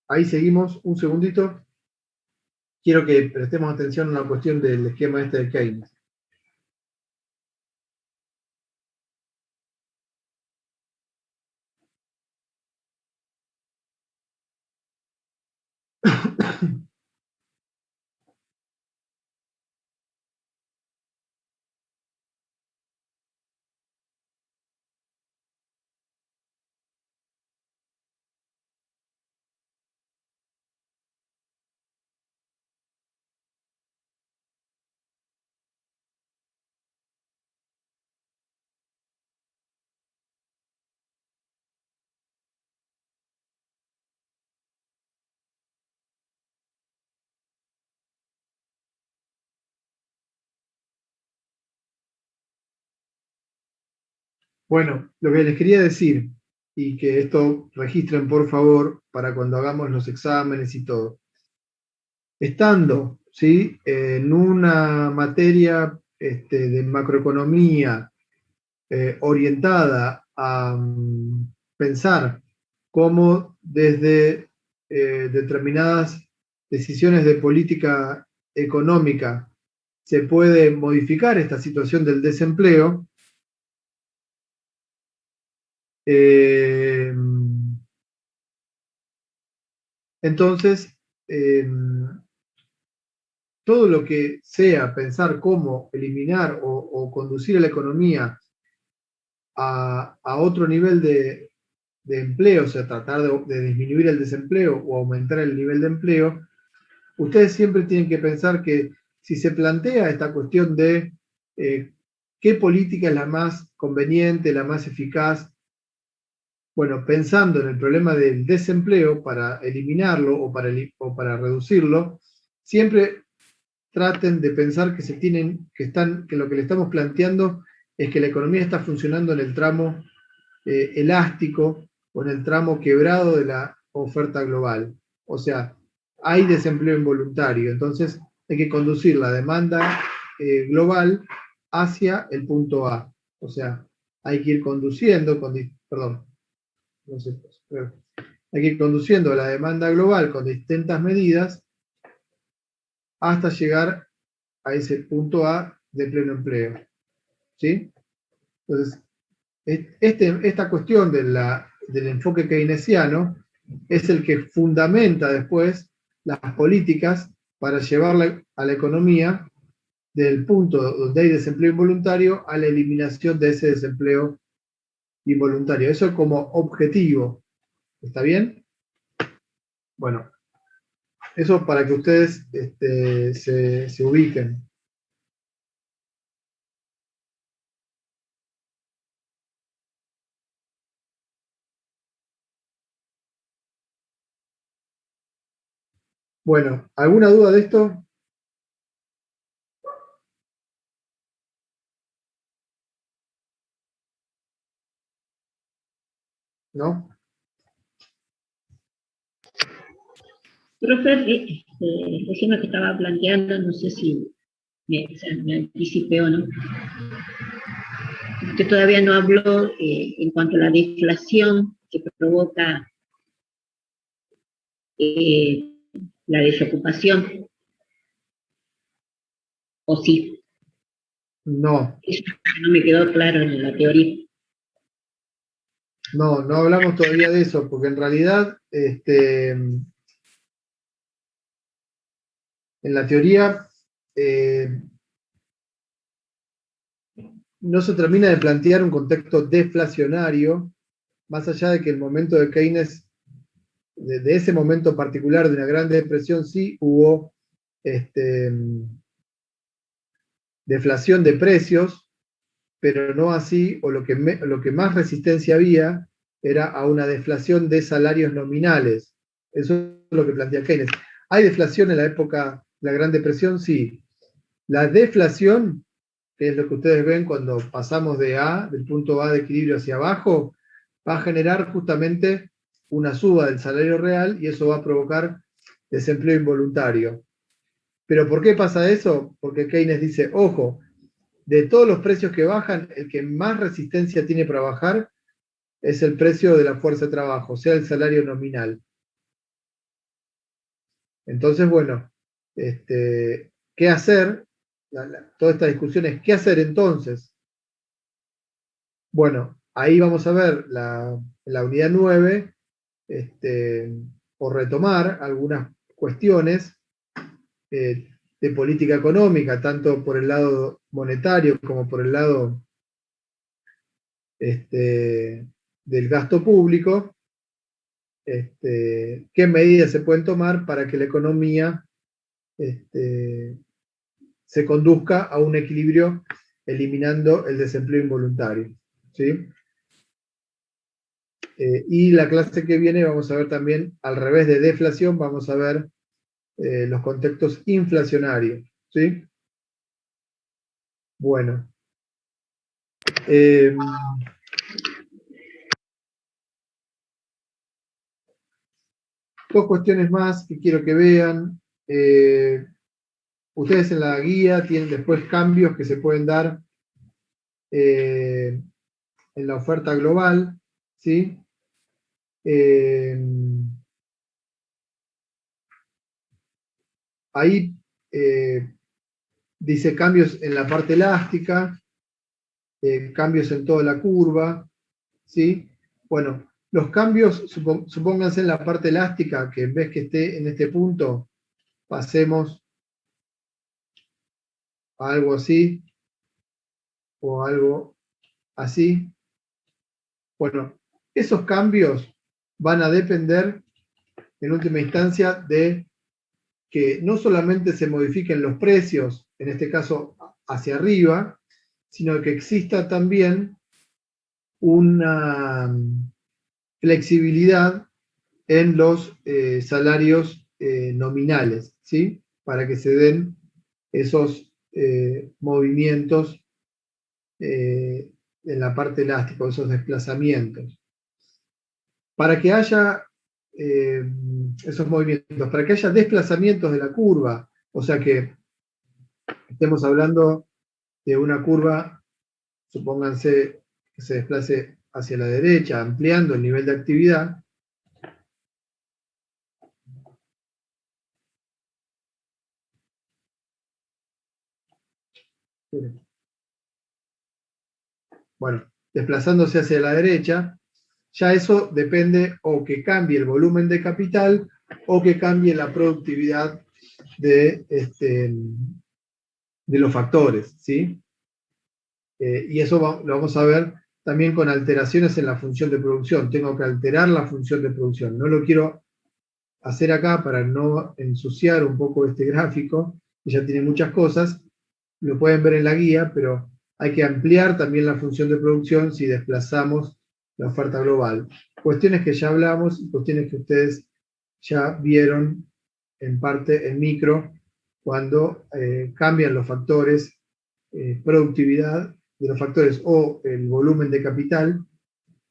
Ahí seguimos, un segundito. Quiero que prestemos atención a la cuestión del esquema este de Keynes. Bueno, lo que les quería decir, y que esto registren por favor para cuando hagamos los exámenes y todo. Estando, ¿sí?, en una materia de macroeconomía orientada a pensar cómo desde determinadas decisiones de política económica se puede modificar esta situación del desempleo, entonces todo lo que sea pensar cómo eliminar o conducir a la economía a otro nivel de empleo, o sea, tratar de disminuir el desempleo o aumentar el nivel de empleo, ustedes siempre tienen que pensar que si se plantea esta cuestión de qué política es la más conveniente, la más eficaz, bueno, pensando en el problema del desempleo para eliminarlo o para reducirlo, siempre traten de pensar que lo que le estamos planteando es que la economía está funcionando en el tramo elástico o en el tramo quebrado de la oferta global. O sea, hay desempleo involuntario, entonces hay que conducir la demanda global hacia el punto A. O sea, hay que ir conduciendo, perdón, no sé, hay que ir conduciendo la demanda global con distintas medidas hasta llegar a ese punto A de pleno empleo. ¿Sí? Entonces, esta cuestión del enfoque keynesiano es el que fundamenta después las políticas para llevar a la economía del punto donde hay desempleo involuntario a la eliminación de ese desempleo involuntario. Eso como objetivo. ¿Está bien? Bueno, eso para que ustedes se ubiquen. Bueno, ¿alguna duda de esto? ¿no? Profe, recién lo que estaba planteando, no sé si me anticipé o no. Usted todavía no habló en cuanto a la deflación que provoca la desocupación, o sí. No, Eso no me quedó claro en la teoría. no hablamos todavía de eso, porque en realidad, en la teoría, no se termina de plantear un contexto deflacionario, más allá de que el momento de Keynes, de ese momento particular de una gran depresión, sí hubo deflación de precios, pero no así, o lo que más resistencia había era a una deflación de salarios nominales. Eso es lo que plantea Keynes. ¿Hay deflación en la época de la Gran Depresión? Sí. La deflación, que es lo que ustedes ven cuando pasamos del punto A de equilibrio hacia abajo, va a generar justamente una suba del salario real y eso va a provocar desempleo involuntario. ¿Pero por qué pasa eso? Porque Keynes dice, ojo, de todos los precios que bajan, el que más resistencia tiene para bajar es el precio de la fuerza de trabajo, o sea, el salario nominal. Entonces, bueno, ¿qué hacer? Toda esta discusión es, ¿qué hacer entonces? Bueno, ahí vamos a ver la unidad 9, por retomar algunas cuestiones de política económica, tanto por el lado monetario como por el lado del gasto público, qué medidas se pueden tomar para que la economía se conduzca a un equilibrio eliminando el desempleo involuntario. ¿Sí? Y la clase que viene vamos a ver también, al revés de deflación, vamos a ver los contextos inflacionarios. ¿Sí? Bueno. Dos cuestiones más que quiero que vean. Ustedes en la guía tienen después cambios que se pueden dar en la oferta global, ¿sí? Ahí dice cambios en la parte elástica, cambios en toda la curva, ¿sí? Bueno, los cambios, supónganse en la parte elástica, que en vez que esté en este punto, pasemos a algo así, o algo así. Bueno, esos cambios van a depender, en última instancia, de que no solamente se modifiquen los precios, en este caso hacia arriba, sino que exista también una flexibilidad en los salarios nominales, ¿sí? Para que se den esos movimientos en la parte elástica, esos desplazamientos. Para que haya esos movimientos, para que haya desplazamientos de la curva, o sea que estemos hablando de una curva, supónganse que se desplace hacia la derecha, ampliando el nivel de actividad. Bueno, desplazándose hacia la derecha, ya eso depende o que cambie el volumen de capital o que cambie la productividad de los factores, ¿sí? Y eso lo vamos a ver también con alteraciones en la función de producción. Tengo que alterar la función de producción. No lo quiero hacer acá para no ensuciar un poco este gráfico, que ya tiene muchas cosas. Lo pueden ver en la guía, pero hay que ampliar también la función de producción si desplazamos la oferta global. Cuestiones que ya hablamos y cuestiones que ustedes ya vieron en parte en micro, cuando cambian los factores productividad de los factores o el volumen de capital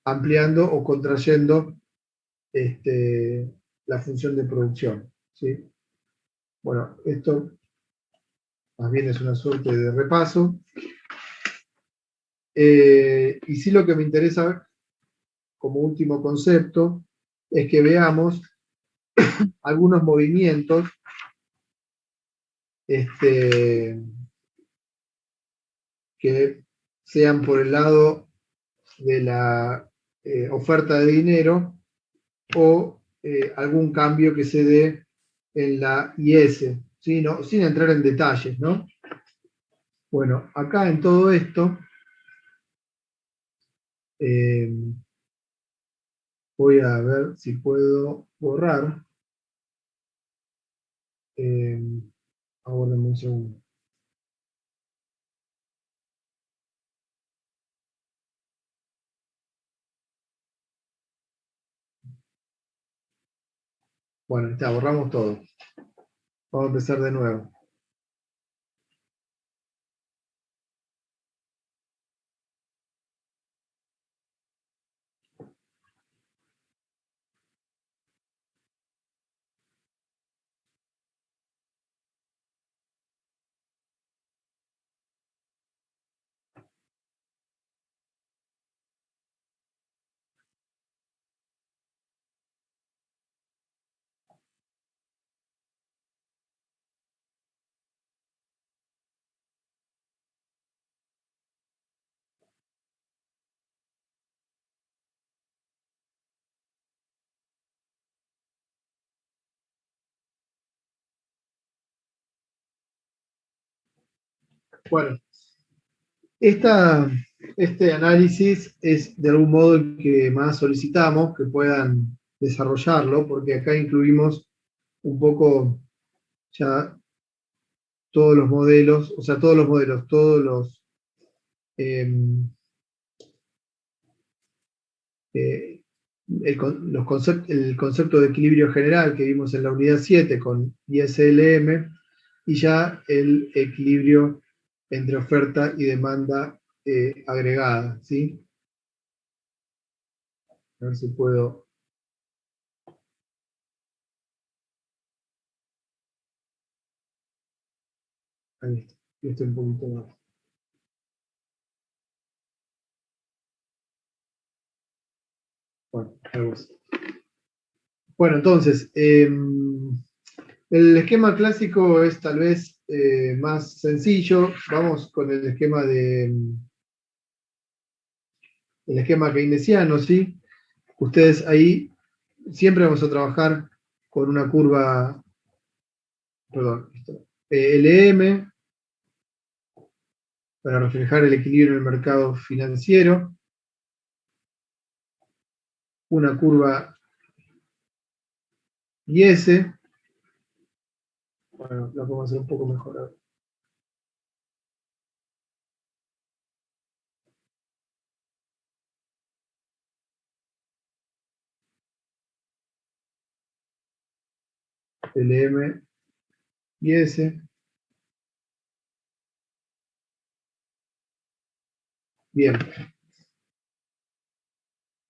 ampliando o contrayendo la función de producción, ¿sí? Bueno, esto más bien es una suerte de repaso. Y sí, lo que me interesa como último concepto es que veamos algunos movimientos que sean por el lado de la oferta de dinero o algún cambio que se dé en la IS, ¿sí? No, sin entrar en detalles, ¿no? Bueno, acá en todo esto voy a ver si puedo borrar. Aguárdenme un segundo. Bueno, está, borramos todo. Vamos a empezar de nuevo. Bueno, este análisis es de algún modo el que más solicitamos que puedan desarrollarlo, porque acá incluimos un poco ya todos los modelos, o sea, todos los el concepto de equilibrio general que vimos en la unidad 7 con ISLM y ya el equilibrio entre oferta y demanda agregada, ¿sí? A ver si puedo. Ahí está. Y esto un poquito más. Bueno, algo así. Bueno, entonces, el esquema clásico es tal vez más sencillo. Vamos con el esquema el esquema keynesiano, ¿sí? Ustedes ahí siempre vamos a trabajar con una curva, perdón, LM para reflejar el equilibrio en el mercado financiero, una curva IS, bueno, la podemos hacer un poco mejor ahora. LM IS. Bien.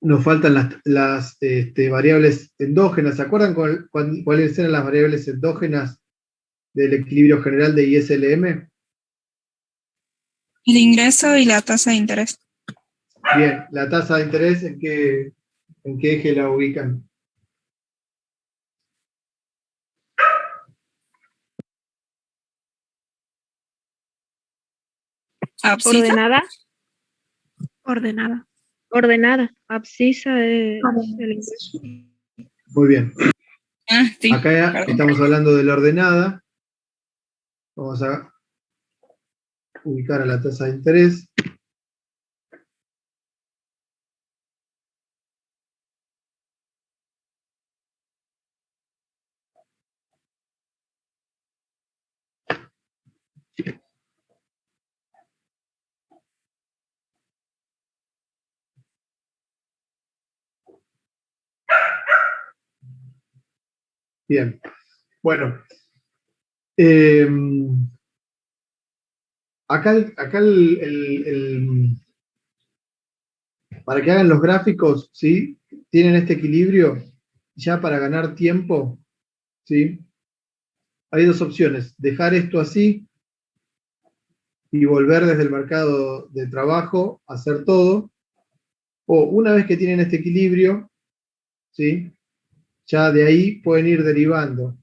Nos faltan las variables endógenas. ¿Se acuerdan cuáles eran las variables endógenas del equilibrio general de ISLM? El ingreso y la tasa de interés. Bien, la tasa de interés, en qué eje la ubican? ¿Abscisa? Ordenada. Ordenada. Ordenada. Abscisa es el ingreso. Muy bien. Ah, sí, Acá perdón. estamos hablando de la ordenada. Vamos a ubicar a la tasa de interés. Bien. Bueno. Acá para que hagan los gráficos, ¿sí? Tienen este equilibrio, ya para ganar tiempo, ¿sí? Hay dos opciones, dejar esto así y volver desde el mercado de trabajo a hacer todo, o una vez que tienen este equilibrio, ¿sí? Ya de ahí pueden ir derivando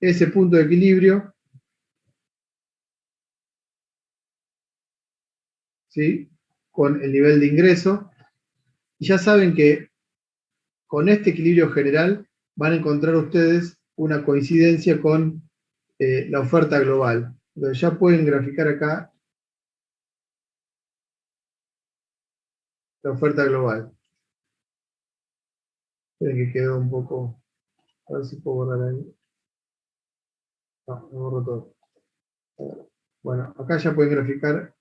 ese punto de equilibrio, ¿sí? Con el nivel de ingreso, y ya saben que con este equilibrio general van a encontrar ustedes una coincidencia con la oferta global. Entonces ya pueden graficar acá la oferta global. Esperen que quedó un poco, a ver si puedo borrar ahí. No, me borro todo. Bueno, acá ya pueden graficar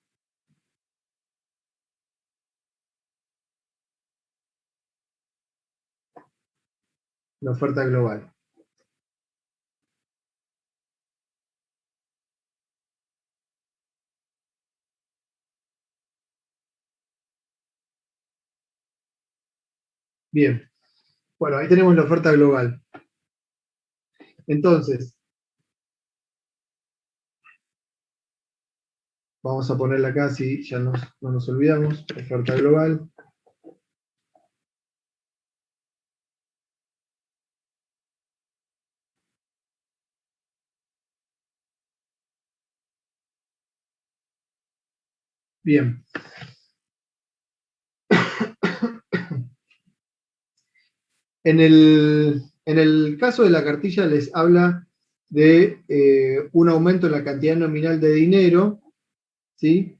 la oferta global. Bien, bueno, ahí tenemos la oferta global. Entonces, vamos a ponerla acá, si ya no nos olvidamos, oferta global. Bien. En el caso de la cartilla les habla de un aumento en la cantidad nominal de dinero, ¿sí?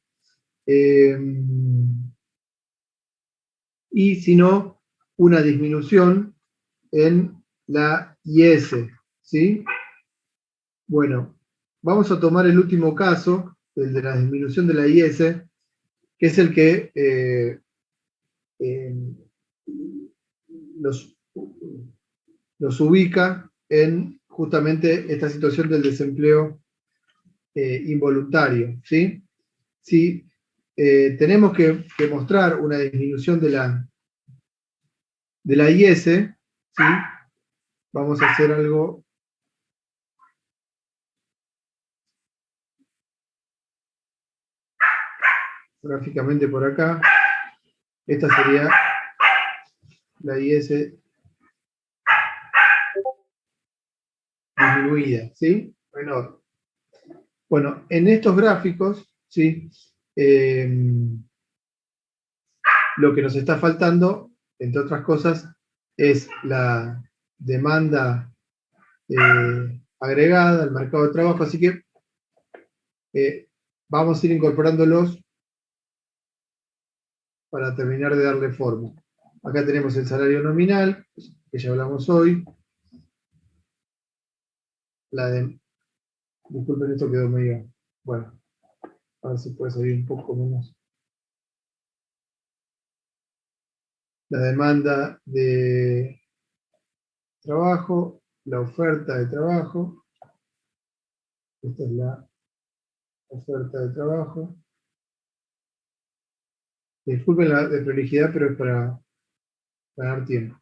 Y si no, una disminución en la IS, ¿sí? Bueno, vamos a tomar el último caso, el de la disminución de la IS, que es el que eh, los, los ubica en justamente esta situación del desempleo involuntario, ¿sí? Si tenemos que mostrar una disminución de la IS, ¿sí? Vamos a hacer algo gráficamente por acá. Esta sería la IS disminuida, ¿sí? Menor. Bueno, en estos gráficos, ¿sí? Lo que nos está faltando, entre otras cosas, es la demanda agregada al mercado de trabajo, así que vamos a ir incorporándolos para terminar de darle forma. Acá tenemos el salario nominal, que ya hablamos hoy. Disculpen, esto quedó medio... Bueno, a ver si puede salir un poco menos. La demanda de trabajo, la oferta de trabajo. Esta es la oferta de trabajo. Disculpen la de prolijidad, pero es para ganar tiempo.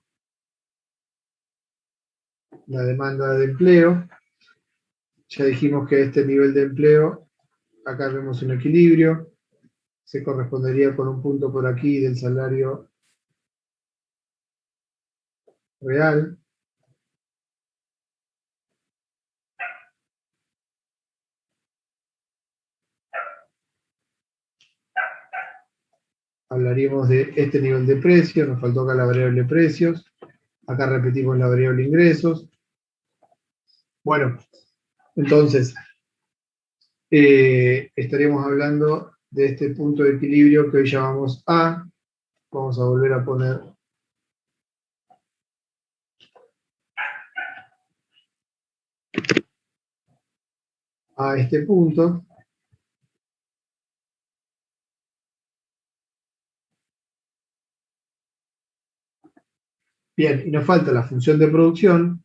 La demanda de empleo. Ya dijimos que este nivel de empleo, acá vemos un equilibrio, se correspondería con un punto por aquí del salario real. Hablaríamos de este nivel de precio, nos faltó acá la variable precios, acá repetimos la variable ingresos. Bueno, entonces, estaríamos hablando de este punto de equilibrio que hoy llamamos A. Vamos a volver a poner a este punto. Bien, y nos falta la función de producción.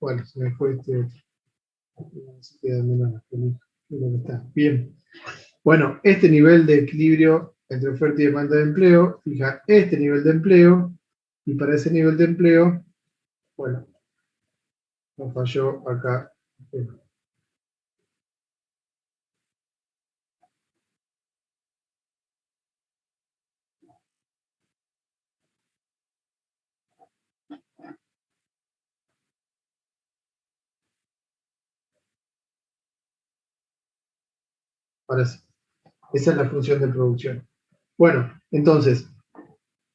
Bueno, se me fue se queda menos de lo que está. Bien. Bueno, este nivel de equilibrio entre oferta y demanda de empleo fija este nivel de empleo, y para ese nivel de empleo, bueno, nos falló acá. Ahora sí, esa es la función de producción. Bueno, entonces,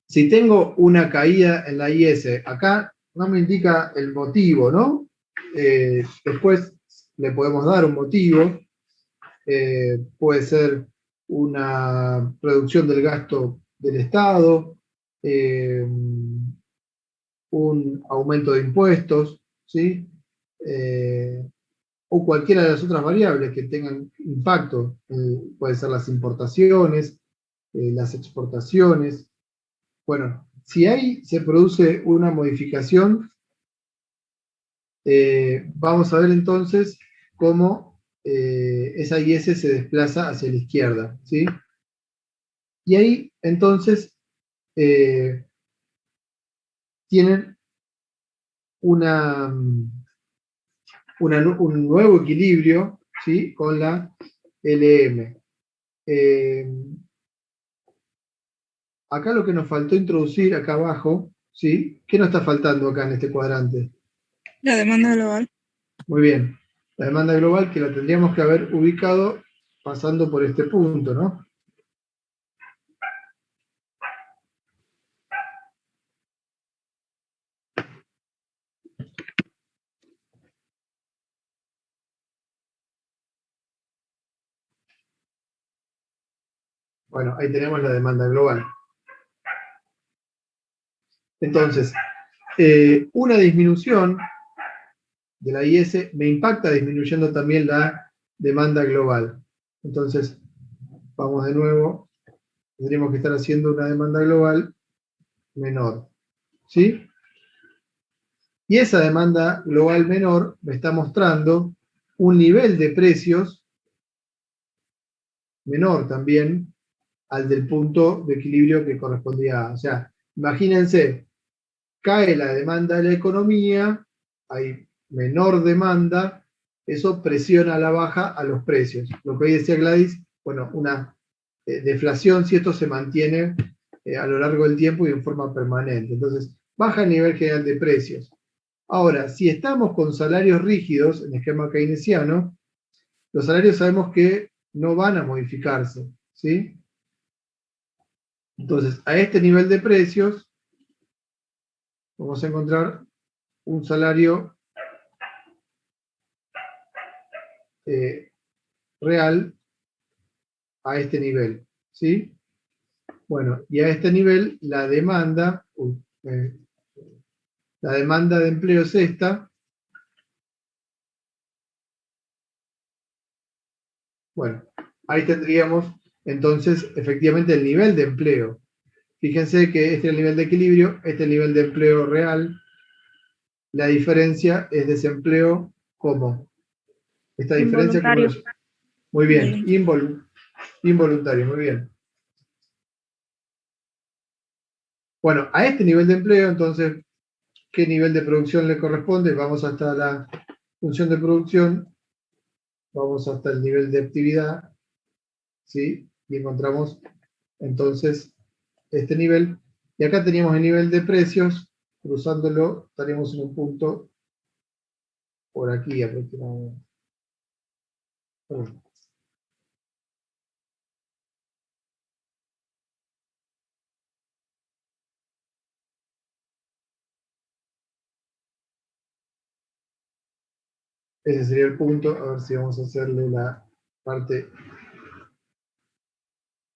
si tengo una caída en la IS, acá no me indica el motivo, ¿no? Después le podemos dar un motivo, puede ser una reducción del gasto del Estado, eh, un aumento de impuestos, ¿sí? O cualquiera de las otras variables que tengan impacto, puede ser las importaciones, las exportaciones. Bueno, si ahí se produce una modificación, vamos a ver entonces cómo esa IS se desplaza hacia la izquierda, ¿sí? Y ahí entonces tienen un nuevo equilibrio, ¿sí? Con la LM. Acá lo que nos faltó introducir acá abajo, ¿sí? ¿Qué nos está faltando acá en este cuadrante? La demanda global. Muy bien. La demanda global que la tendríamos que haber ubicado pasando por este punto, ¿no? Bueno, ahí tenemos la demanda global. Entonces, una disminución de la IS me impacta disminuyendo también la demanda global. Entonces, vamos de nuevo, tendríamos que estar haciendo una demanda global menor, ¿sí? Y esa demanda global menor me está mostrando un nivel de precios menor también al del punto de equilibrio que correspondía a. O sea, imagínense, cae la demanda de la economía, hay menor demanda, eso presiona a la baja a los precios. Lo que hoy decía Gladys, bueno, una deflación si esto se mantiene a lo largo del tiempo y en forma permanente. Entonces, baja el nivel general de precios. Ahora, si estamos con salarios rígidos, en el esquema keynesiano, los salarios sabemos que no van a modificarse, ¿sí? Entonces, a este nivel de precios, vamos a encontrar un salario real a este nivel, ¿sí? Bueno, y a este nivel la demanda de empleo es esta. Bueno, ahí tendríamos entonces efectivamente el nivel de empleo. Fíjense que este es el nivel de equilibrio, este es el nivel de empleo real. La diferencia es desempleo, ¿cómo? Esta diferencia, ¿cómo lo Involuntario. llamo? Muy bien, involuntario, muy bien. Bueno, a este nivel de empleo, entonces, ¿qué nivel de producción le corresponde? Vamos hasta la función de producción, vamos hasta el nivel de actividad, ¿sí? Y encontramos entonces este nivel. Y acá teníamos el nivel de precios, cruzándolo, estaríamos en un punto por aquí aproximadamente. Ese sería el punto, a ver si vamos a hacerle la parte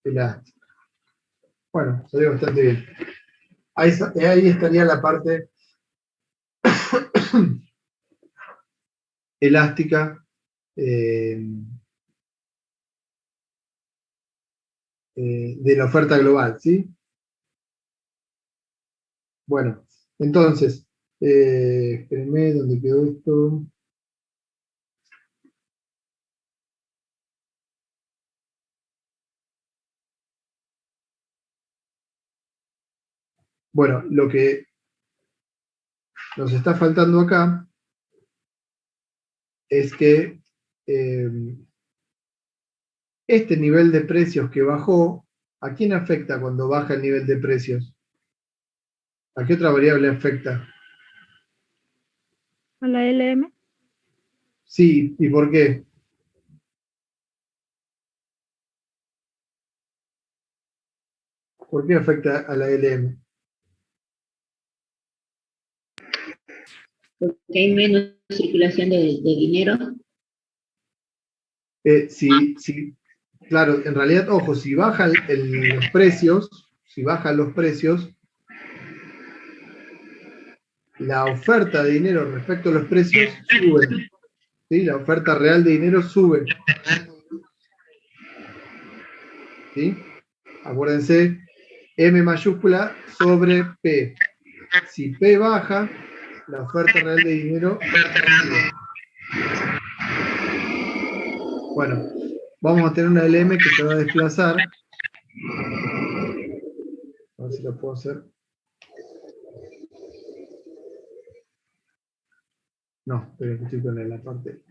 elástica. Bueno, salió bastante bien. Ahí estaría la parte elástica de la oferta global, ¿sí? Bueno, entonces, Espérenme, ¿dónde quedó esto? Bueno, lo que nos está faltando acá es que este nivel de precios que bajó, ¿a quién afecta cuando baja el nivel de precios? ¿A qué otra variable afecta? A la LM. Sí, ¿y por qué? ¿Por qué afecta a la LM? Porque hay menos circulación de dinero. Claro, en realidad, ojo, si bajan los precios, la oferta de dinero respecto a los precios sube. ¿Sí? La oferta real de dinero sube. ¿Sí? Acuérdense, M mayúscula sobre P. Si P baja, la oferta real de dinero sube. Bueno, vamos a tener una LM que se va a desplazar. A ver si lo puedo hacer. No, pero estoy con la parte.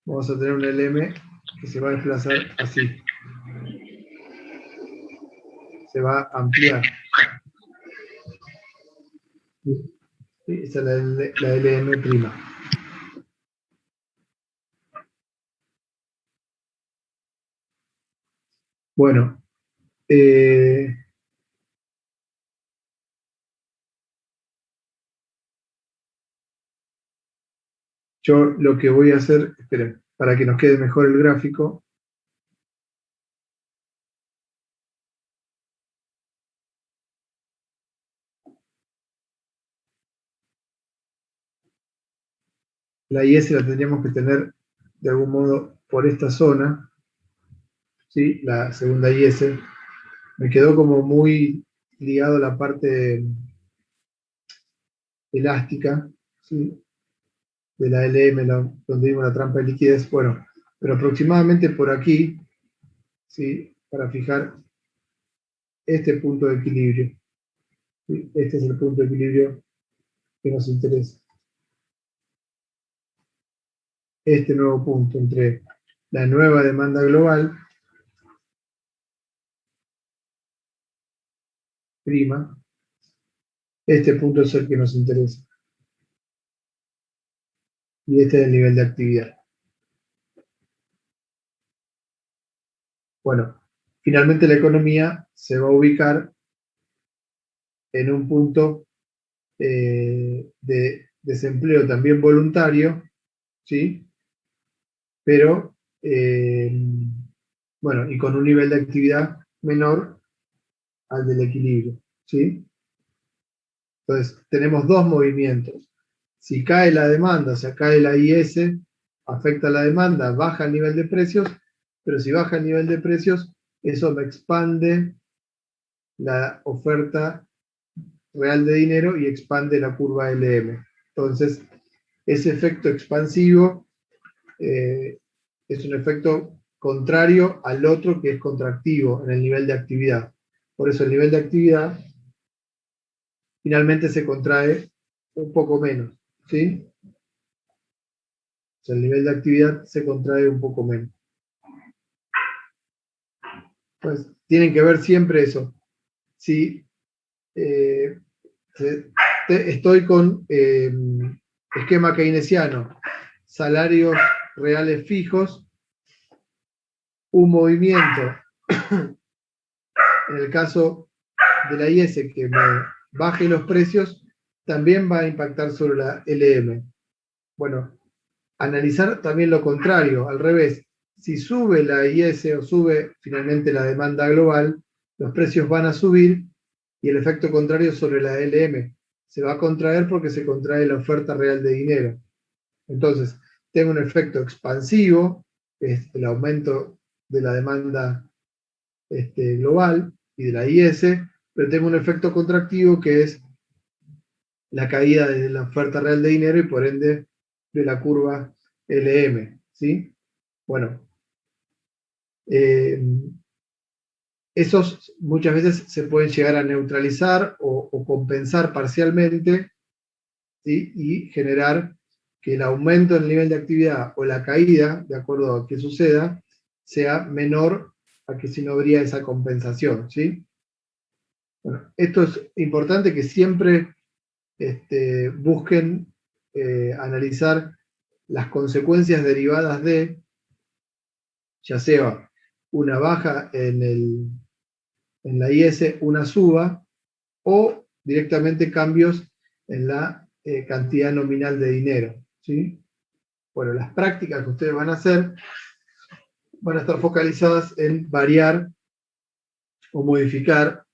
Vamos a tener un LM que se va a desplazar así. Se va a ampliar. ¿Sí? Esa es la LM prima. Bueno, yo lo que voy a hacer, esperen, para que nos quede mejor el gráfico. La IS la tendríamos que tener de algún modo por esta zona, ¿sí? La segunda IS. Me quedó como muy ligado a la parte elástica, ¿sí? De la LM, donde vimos la trampa de liquidez. Bueno, pero aproximadamente por aquí, ¿sí? Para fijar este punto de equilibrio. ¿Sí? Este es el punto de equilibrio que nos interesa. Este nuevo punto entre la nueva demanda global, prima, este punto es el que nos interesa. Y este es el nivel de actividad. Bueno, finalmente la economía se va a ubicar en un punto de desempleo también voluntario, ¿sí? Pero, bueno, y con un nivel de actividad menor al del equilibrio, ¿sí? Entonces, tenemos dos movimientos. Si cae la demanda, o sea, cae la IS, afecta la demanda, baja el nivel de precios, pero si baja el nivel de precios, eso me expande la oferta real de dinero y expande la curva LM. Entonces, ese efecto expansivo es un efecto contrario al otro que es contractivo en el nivel de actividad. Por eso el nivel de actividad finalmente se contrae un poco menos, ¿sí? O sea, el nivel de actividad se contrae un poco menos. Pues tienen que ver siempre eso. Si estoy con esquema keynesiano, salarios reales fijos, un movimiento, en el caso de la IS que me baje los precios, también va a impactar sobre la LM. Bueno, analizar también lo contrario, al revés. Si sube la IS o sube finalmente la demanda global, los precios van a subir y el efecto contrario sobre la LM se va a contraer porque se contrae la oferta real de dinero. Entonces, tengo un efecto expansivo, que es el aumento de la demanda global y de la IS, pero tengo un efecto contractivo que es la caída de la oferta real de dinero y por ende de la curva LM, ¿sí? Bueno, esos muchas veces se pueden llegar a neutralizar o compensar parcialmente, ¿sí? Y generar que el aumento del nivel de actividad o la caída, de acuerdo a que suceda, sea menor a que si no habría esa compensación, ¿sí? Bueno, esto es importante que siempre busquen analizar las consecuencias derivadas de, ya sea una baja en la IS, una suba, o directamente cambios en la cantidad nominal de dinero, ¿sí? Bueno, las prácticas que ustedes van a hacer van a estar focalizadas en variar o modificar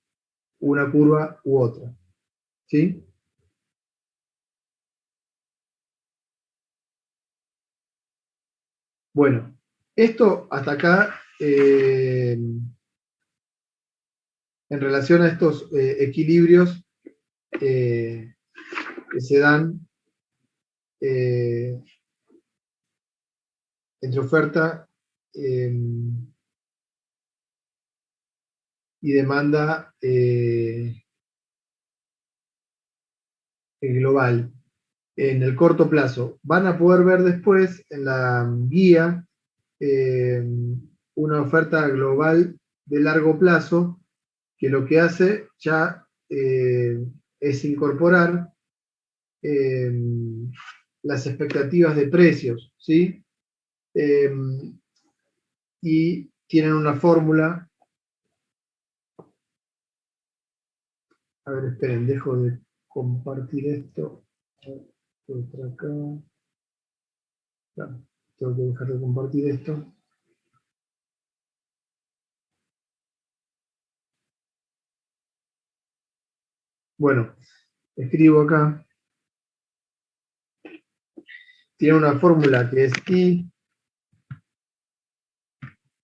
una curva u otra, ¿sí? Bueno, esto hasta acá, en relación a estos equilibrios que se dan entre oferta y demanda global en el corto plazo. Van a poder ver después en la guía una oferta global de largo plazo que lo que hace ya es incorporar las expectativas de precios, ¿sí? Y tienen una fórmula. A ver, esperen, dejo de compartir esto. Por acá. Claro, tengo que dejar de compartir esto. Bueno, escribo acá. Tiene una fórmula que es I,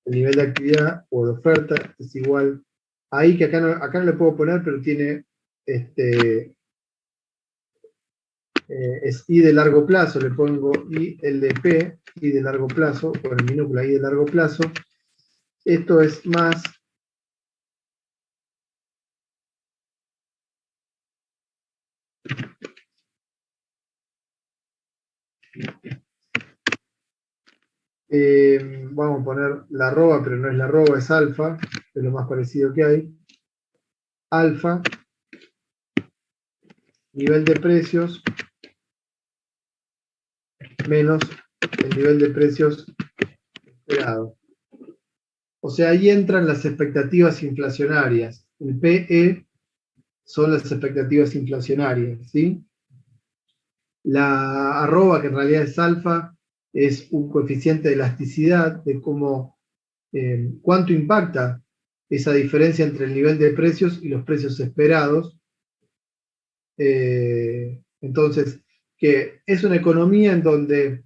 el nivel de actividad o de oferta es igual a I, que acá no le puedo poner, pero tiene es I de largo plazo, le pongo I LP, I de largo plazo, con el minúscula I de largo plazo. Esto es más vamos a poner la arroba, pero no es la arroba, es alfa, es lo más parecido que hay. Alfa, nivel de precios, menos el nivel de precios esperado. O sea, ahí entran las expectativas inflacionarias. El PE son las expectativas inflacionarias, ¿sí? La arroba, que en realidad es alfa, es un coeficiente de elasticidad de cómo, cuánto impacta esa diferencia entre el nivel de precios y los precios esperados. Entonces, que es una economía en donde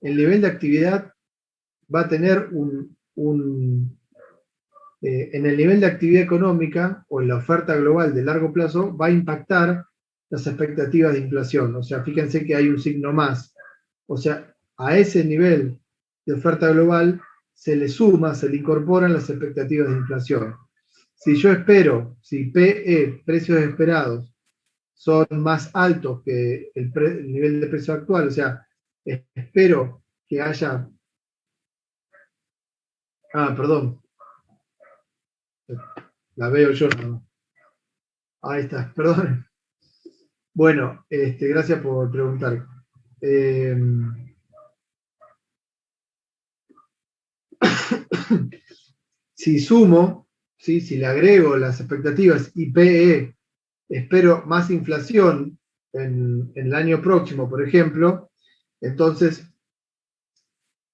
el nivel de actividad va a tener en el nivel de actividad económica o en la oferta global de largo plazo va a impactar las expectativas de inflación. O sea, fíjense que hay un signo más. O sea, a ese nivel de oferta global se le suma, se le incorporan las expectativas de inflación. Si yo espero, si PE, precios esperados, son más altos que el nivel de precio actual, o sea, espero que haya... Ah, perdón. La veo yo, ¿no? Ahí está, perdón. Bueno, gracias por preguntar. Si sumo, ¿sí? Si le agrego las expectativas y PE, espero más inflación en el año próximo, por ejemplo, entonces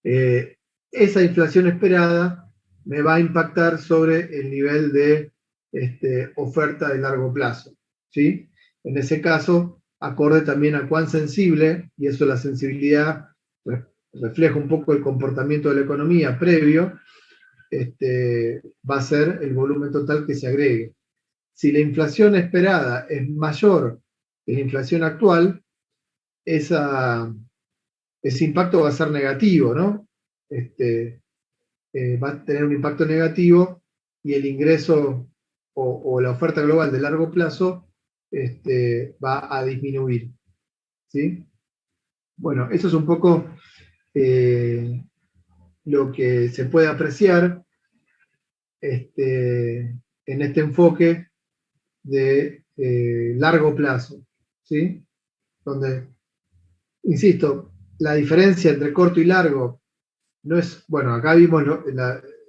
esa inflación esperada me va a impactar sobre el nivel de oferta de largo plazo, ¿sí? En ese caso, acorde también a cuán sensible, y eso la sensibilidad refleja un poco el comportamiento de la economía previo, va a ser el volumen total que se agregue. si la inflación esperada es mayor que la inflación actual, ese impacto va a ser negativo, ¿no? Va a tener un impacto negativo y el ingreso o la oferta global de largo plazo va a disminuir, ¿sí? Bueno, eso es un poco lo que se puede apreciar en este enfoque de largo plazo, ¿sí? Donde, insisto, la diferencia entre corto y largo no es, bueno, acá vimos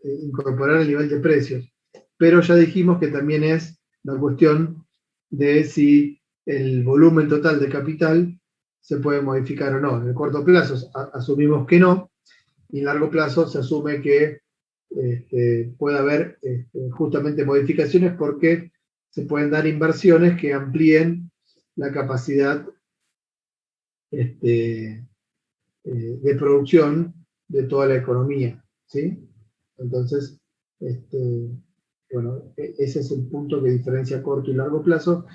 incorporar el nivel de precios, pero ya dijimos que también es la cuestión de si el volumen total de capital se puede modificar o no. En el corto plazo asumimos que no, y en largo plazo se asume que puede haber justamente modificaciones porque se pueden dar inversiones que amplíen la capacidad de producción de toda la economía, ¿sí? Entonces, bueno, ese es el punto que diferencia corto y largo plazo,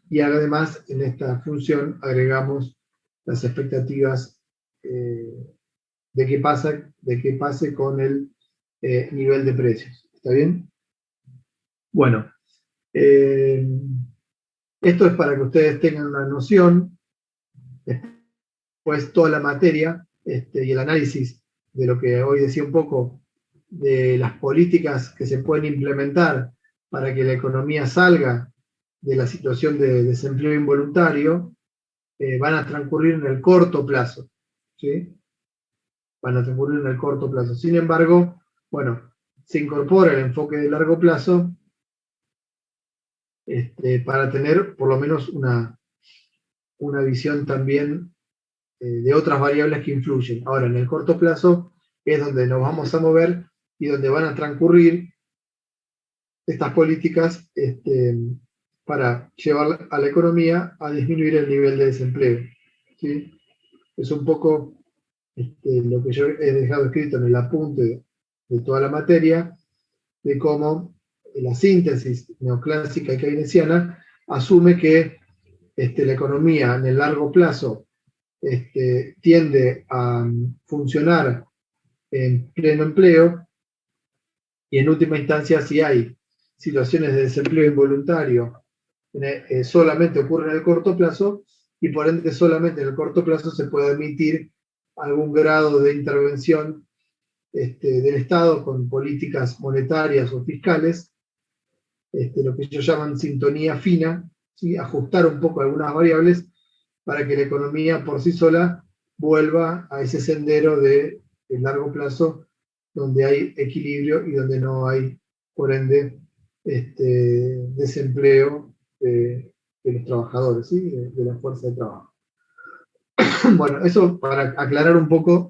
y además en esta función agregamos las expectativas de qué pase con el nivel de precios. ¿Está bien? Bueno, esto es para que ustedes tengan una noción, pues toda la materia y el análisis de lo que hoy decía un poco, de las políticas que se pueden implementar para que la economía salga de la situación de desempleo involuntario, van a transcurrir en el corto plazo, ¿sí? Van a transcurrir en el corto plazo. Sin embargo, bueno, se incorpora el enfoque de largo plazo para tener por lo menos una visión también de otras variables que influyen. Ahora, en el corto plazo es donde nos vamos a mover y donde van a transcurrir estas políticas para llevar a la economía a disminuir el nivel de desempleo, ¿sí? Es un poco lo que yo he dejado escrito en el apunte de toda la materia, de cómo la síntesis neoclásica y keynesiana asume que la economía en el largo plazo tiende a funcionar en pleno empleo, y en última instancia, si hay situaciones de desempleo involuntario, solamente ocurre en el corto plazo, y por ende solamente en el corto plazo se puede admitir algún grado de intervención del Estado con políticas monetarias o fiscales, lo que ellos llaman sintonía fina, ¿sí? Ajustar un poco algunas variables para que la economía por sí sola vuelva a ese sendero de largo plazo donde hay equilibrio y donde no hay, por ende, desempleo de los trabajadores, ¿sí? De la fuerza de trabajo. Bueno, eso para aclarar un poco,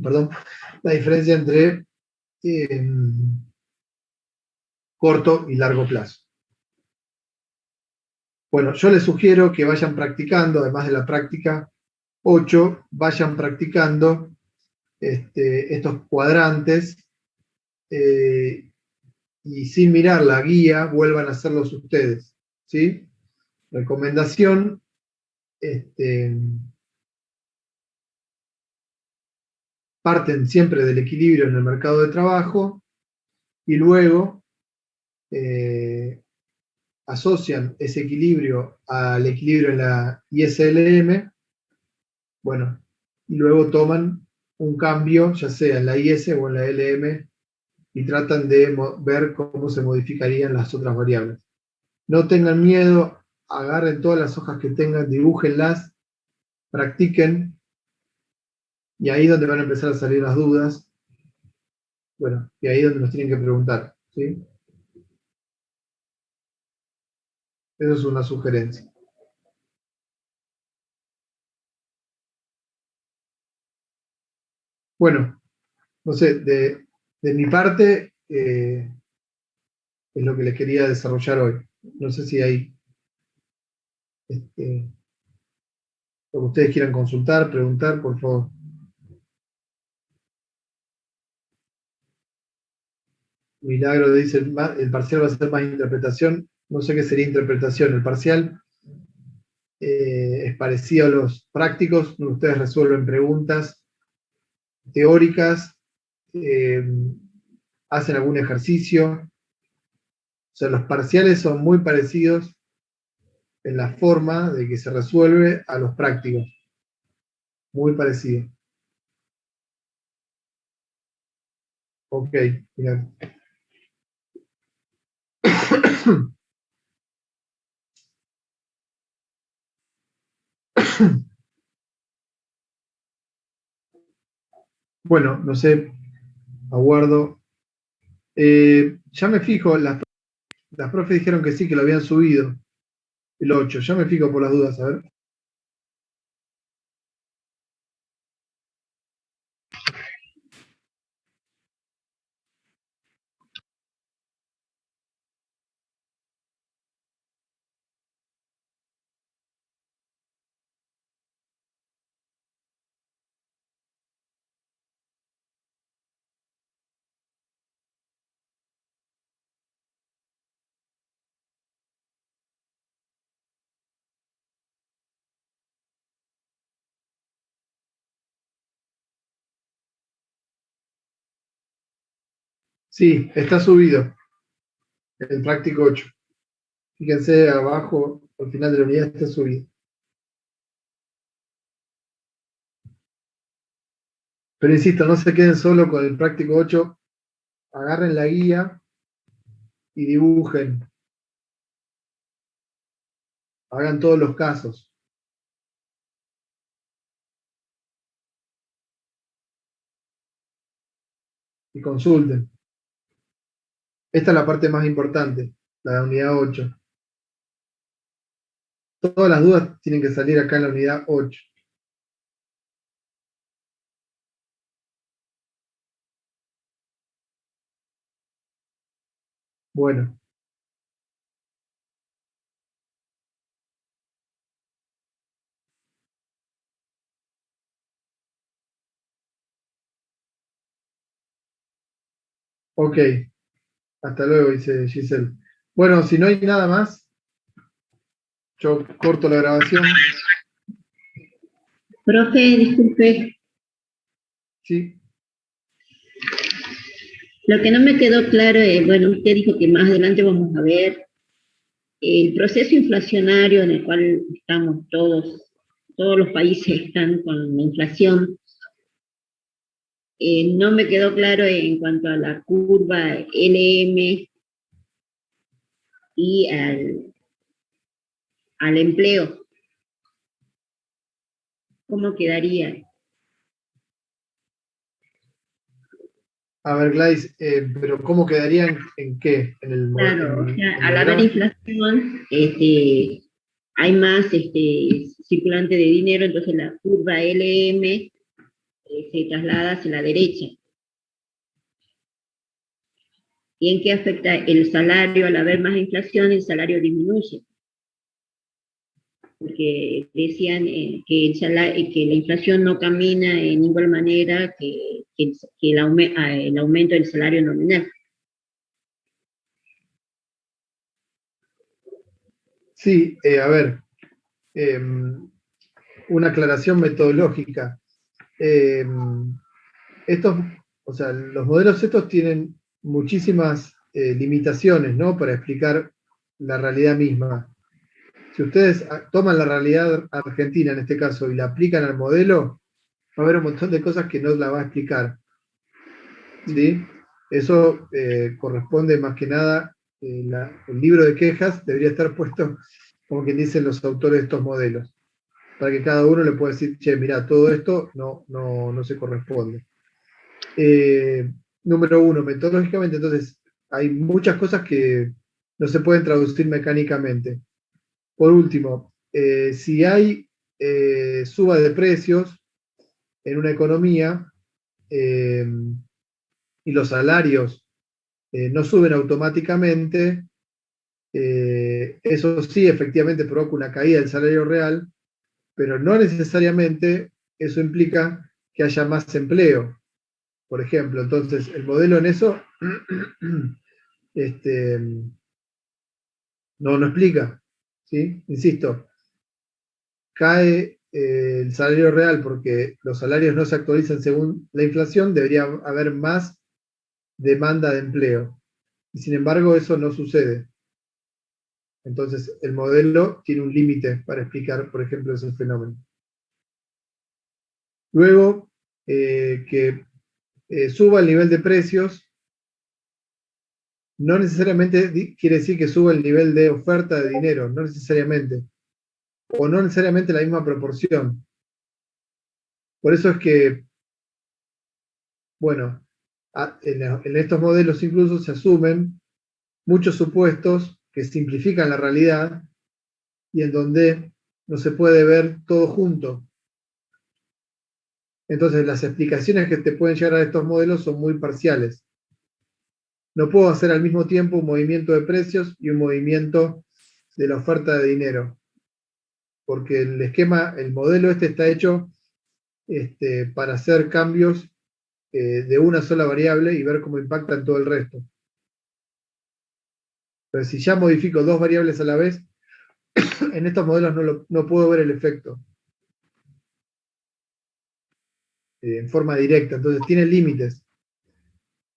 perdón, la diferencia entre corto y largo plazo. Bueno, yo les sugiero que vayan practicando, además de la práctica 8, vayan practicando estos cuadrantes y sin mirar la guía vuelvan a hacerlos ustedes, ¿sí? Recomendación, parten siempre del equilibrio en el mercado de trabajo y luego asocian ese equilibrio al equilibrio en la ISLM, bueno, y luego toman un cambio, ya sea en la IS o en la LM, y tratan de ver cómo se modificarían las otras variables. No tengan miedo, agarren todas las hojas que tengan, dibújenlas, practiquen, y ahí es donde van a empezar a salir las dudas. Bueno, y ahí es donde nos tienen que preguntar, ¿sí? Eso es una sugerencia. Bueno, no sé, de mi parte es lo que les quería desarrollar hoy. No sé si hay lo que ustedes quieran consultar, preguntar, por favor. Milagro dice, el parcial va a ser más interpretación. no sé qué sería interpretación. El parcial es parecido a los prácticos, donde ustedes resuelven preguntas teóricas, hacen algún ejercicio. O sea, los parciales son muy parecidos en la forma de que se resuelve a los prácticos. Muy parecido. Ok, mira. Bueno, no sé, aguardo. Ya me fijo, las profes dijeron que sí, que lo habían subido, el 8. Ya me fijo por las dudas, a ver. Sí, está subido, el práctico 8. Fíjense abajo, al final de la unidad está subido. Pero insisto, no se queden solo con el práctico 8, agarren la guía y dibujen. Hagan todos los casos. Y consulten. Esta es la parte más importante, la de unidad 8. Todas las dudas tienen que salir acá en la unidad 8. Bueno. Ok. Hasta luego, dice Giselle. Bueno, si no hay nada más, yo corto la grabación. Profe, disculpe, Sí. lo que no me quedó claro, bueno, usted dijo que más adelante vamos a ver el proceso inflacionario en el cual estamos todos los países están con la inflación. No me quedó claro en cuanto a la curva LM y al empleo. ¿Cómo quedaría? A ver, Gladys, pero ¿cómo quedarían en qué? En el Claro, o sea, al haber gráfico. inflación, hay más circulante de dinero, entonces la curva LM se traslada hacia la derecha. ¿Y en qué afecta el salario? Al haber más inflación, el salario disminuye. Porque decían que la inflación no camina en igual manera que el aumento del salario nominal. Sí, a ver, una aclaración metodológica. Estos, o sea, los modelos estos tienen muchísimas limitaciones, ¿no? Para explicar la realidad misma. Si ustedes toman la realidad argentina en este caso y la aplican al modelo, va a haber un montón de cosas que no la va a explicar. ¿Sí? Eso corresponde más que nada, el libro de quejas debería estar puesto, como quien dicen los autores de estos modelos, para que cada uno le pueda decir, che, mira, todo esto no se corresponde. Número uno, metodológicamente, entonces, hay muchas cosas que no se pueden traducir mecánicamente. Por último, si hay suba de precios en una economía y los salarios no suben automáticamente, eso sí efectivamente provoca una caída del salario real, pero no necesariamente eso implica que haya más empleo. Por ejemplo, entonces el modelo en eso no explica, ¿sí? Insisto, cae el salario real porque los salarios no se actualizan según la inflación, debería haber más demanda de empleo. Y sin embargo, eso no sucede. Entonces, el modelo tiene un límite para explicar, por ejemplo, ese fenómeno. Luego, que suba el nivel de precios, no necesariamente quiere decir que suba el nivel de oferta de dinero, no necesariamente. O no necesariamente la misma proporción. Por eso es que, bueno, en estos modelos incluso se asumen muchos supuestos que simplifican la realidad y en donde no se puede ver todo junto. Entonces las explicaciones que te pueden llegar a estos modelos son muy parciales. No puedo hacer al mismo tiempo un movimiento de precios y un movimiento de la oferta de dinero, porque el esquema, el modelo está hecho para hacer cambios de una sola variable y ver cómo impacta en todo el resto. Pero si ya modifico dos variables a la vez, en estos modelos no puedo ver el efecto en forma directa, entonces tiene límites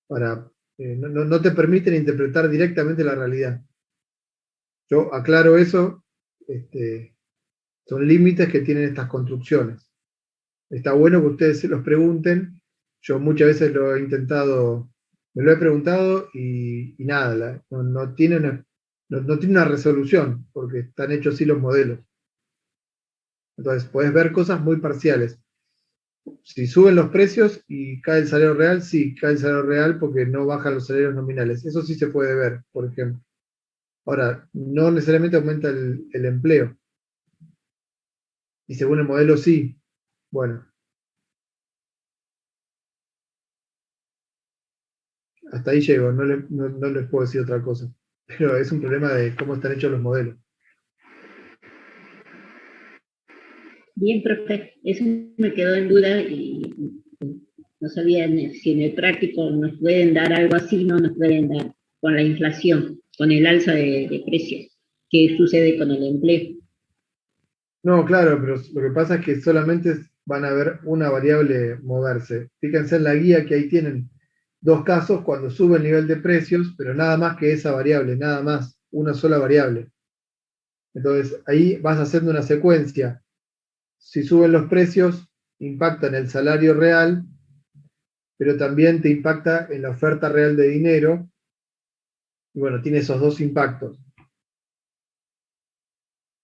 para no te permiten interpretar directamente la realidad. Yo aclaro eso, son límites que tienen estas construcciones. Está bueno que ustedes se los pregunten. Yo muchas veces lo he intentado, me lo he preguntado y nada, no tiene una resolución, porque están hechos así los modelos. Entonces, puedes ver cosas muy parciales. Si suben los precios y cae el salario real, sí, cae el salario real porque no bajan los salarios nominales. Eso sí se puede ver, por ejemplo. Ahora, no necesariamente aumenta el empleo. Y según el modelo, sí. Bueno, hasta ahí llego, no les puedo decir otra cosa. Pero es un problema de cómo están hechos los modelos. Bien, profe, eso me quedó en duda y no sabía si en el práctico nos pueden dar algo así, no nos pueden dar con la inflación, con el alza de precios. ¿Qué sucede con el empleo? No, claro, pero lo que pasa es que solamente van a ver una variable moverse. Fíjense en la guía que ahí tienen dos casos cuando sube el nivel de precios, pero nada más que esa variable, nada más, una sola variable. Entonces ahí vas haciendo una secuencia. Si suben los precios, impacta en el salario real, pero también te impacta en la oferta real de dinero. Y bueno, tiene esos dos impactos.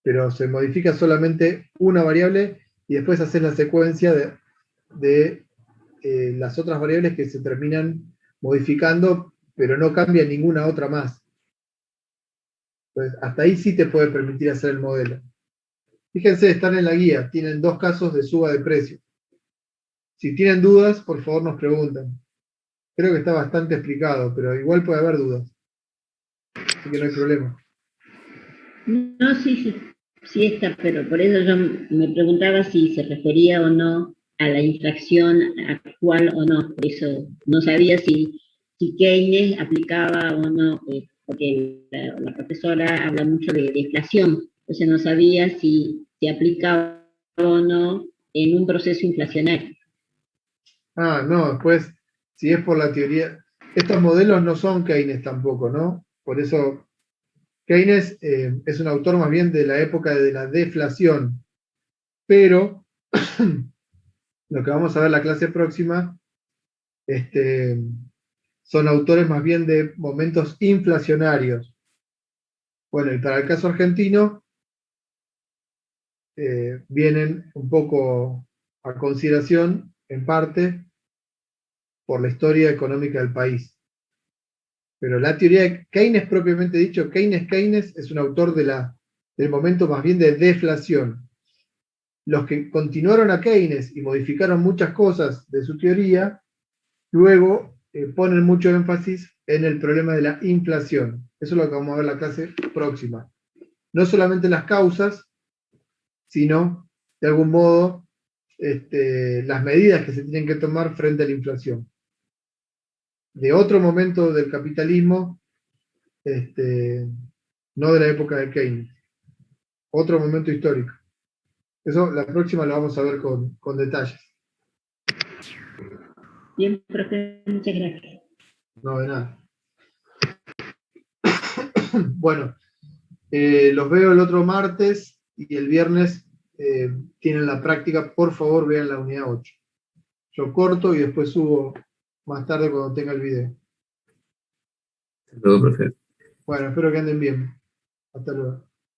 Pero se modifica solamente una variable y después haces la secuencia de las otras variables que se terminan modificando, pero no cambia ninguna otra más. Entonces, hasta ahí sí te puede permitir hacer el modelo. Fíjense, están en la guía, tienen dos casos de suba de precio. Si tienen dudas, por favor nos preguntan. Creo que está bastante explicado, pero igual puede haber dudas. Así que no hay problema. No, sí está, pero por eso yo me preguntaba si se refería o no a la inflación actual o no. Por eso no sabía si Keynes aplicaba o no, porque la profesora habla mucho de inflación, entonces no sabía si aplicaba o no en un proceso inflacionario. Ah, no, después, si es por la teoría, estos modelos no son Keynes tampoco, ¿no? Por eso, Keynes es un autor más bien de la época de la deflación, pero lo que vamos a ver la clase próxima, son autores más bien de momentos inflacionarios. Bueno, y para el caso argentino, vienen un poco a consideración, en parte, por la historia económica del país. Pero la teoría de Keynes, propiamente dicho, Keynes es un autor del momento más bien de deflación. Los que continuaron a Keynes y modificaron muchas cosas de su teoría, luego ponen mucho énfasis en el problema de la inflación. Eso es lo que vamos a ver en la clase próxima. No solamente las causas, sino, de algún modo, las medidas que se tienen que tomar frente a la inflación. De otro momento del capitalismo, no de la época de Keynes. Otro momento histórico. Eso, la próxima lo vamos a ver con detalles. Bien, profe, muchas gracias. No, de nada. Bueno, los veo el otro martes y el viernes tienen la práctica. Por favor, vean la unidad 8. Yo corto y después subo más tarde cuando tenga el video. Hasta luego, profe. Bueno, espero que anden bien. Hasta luego.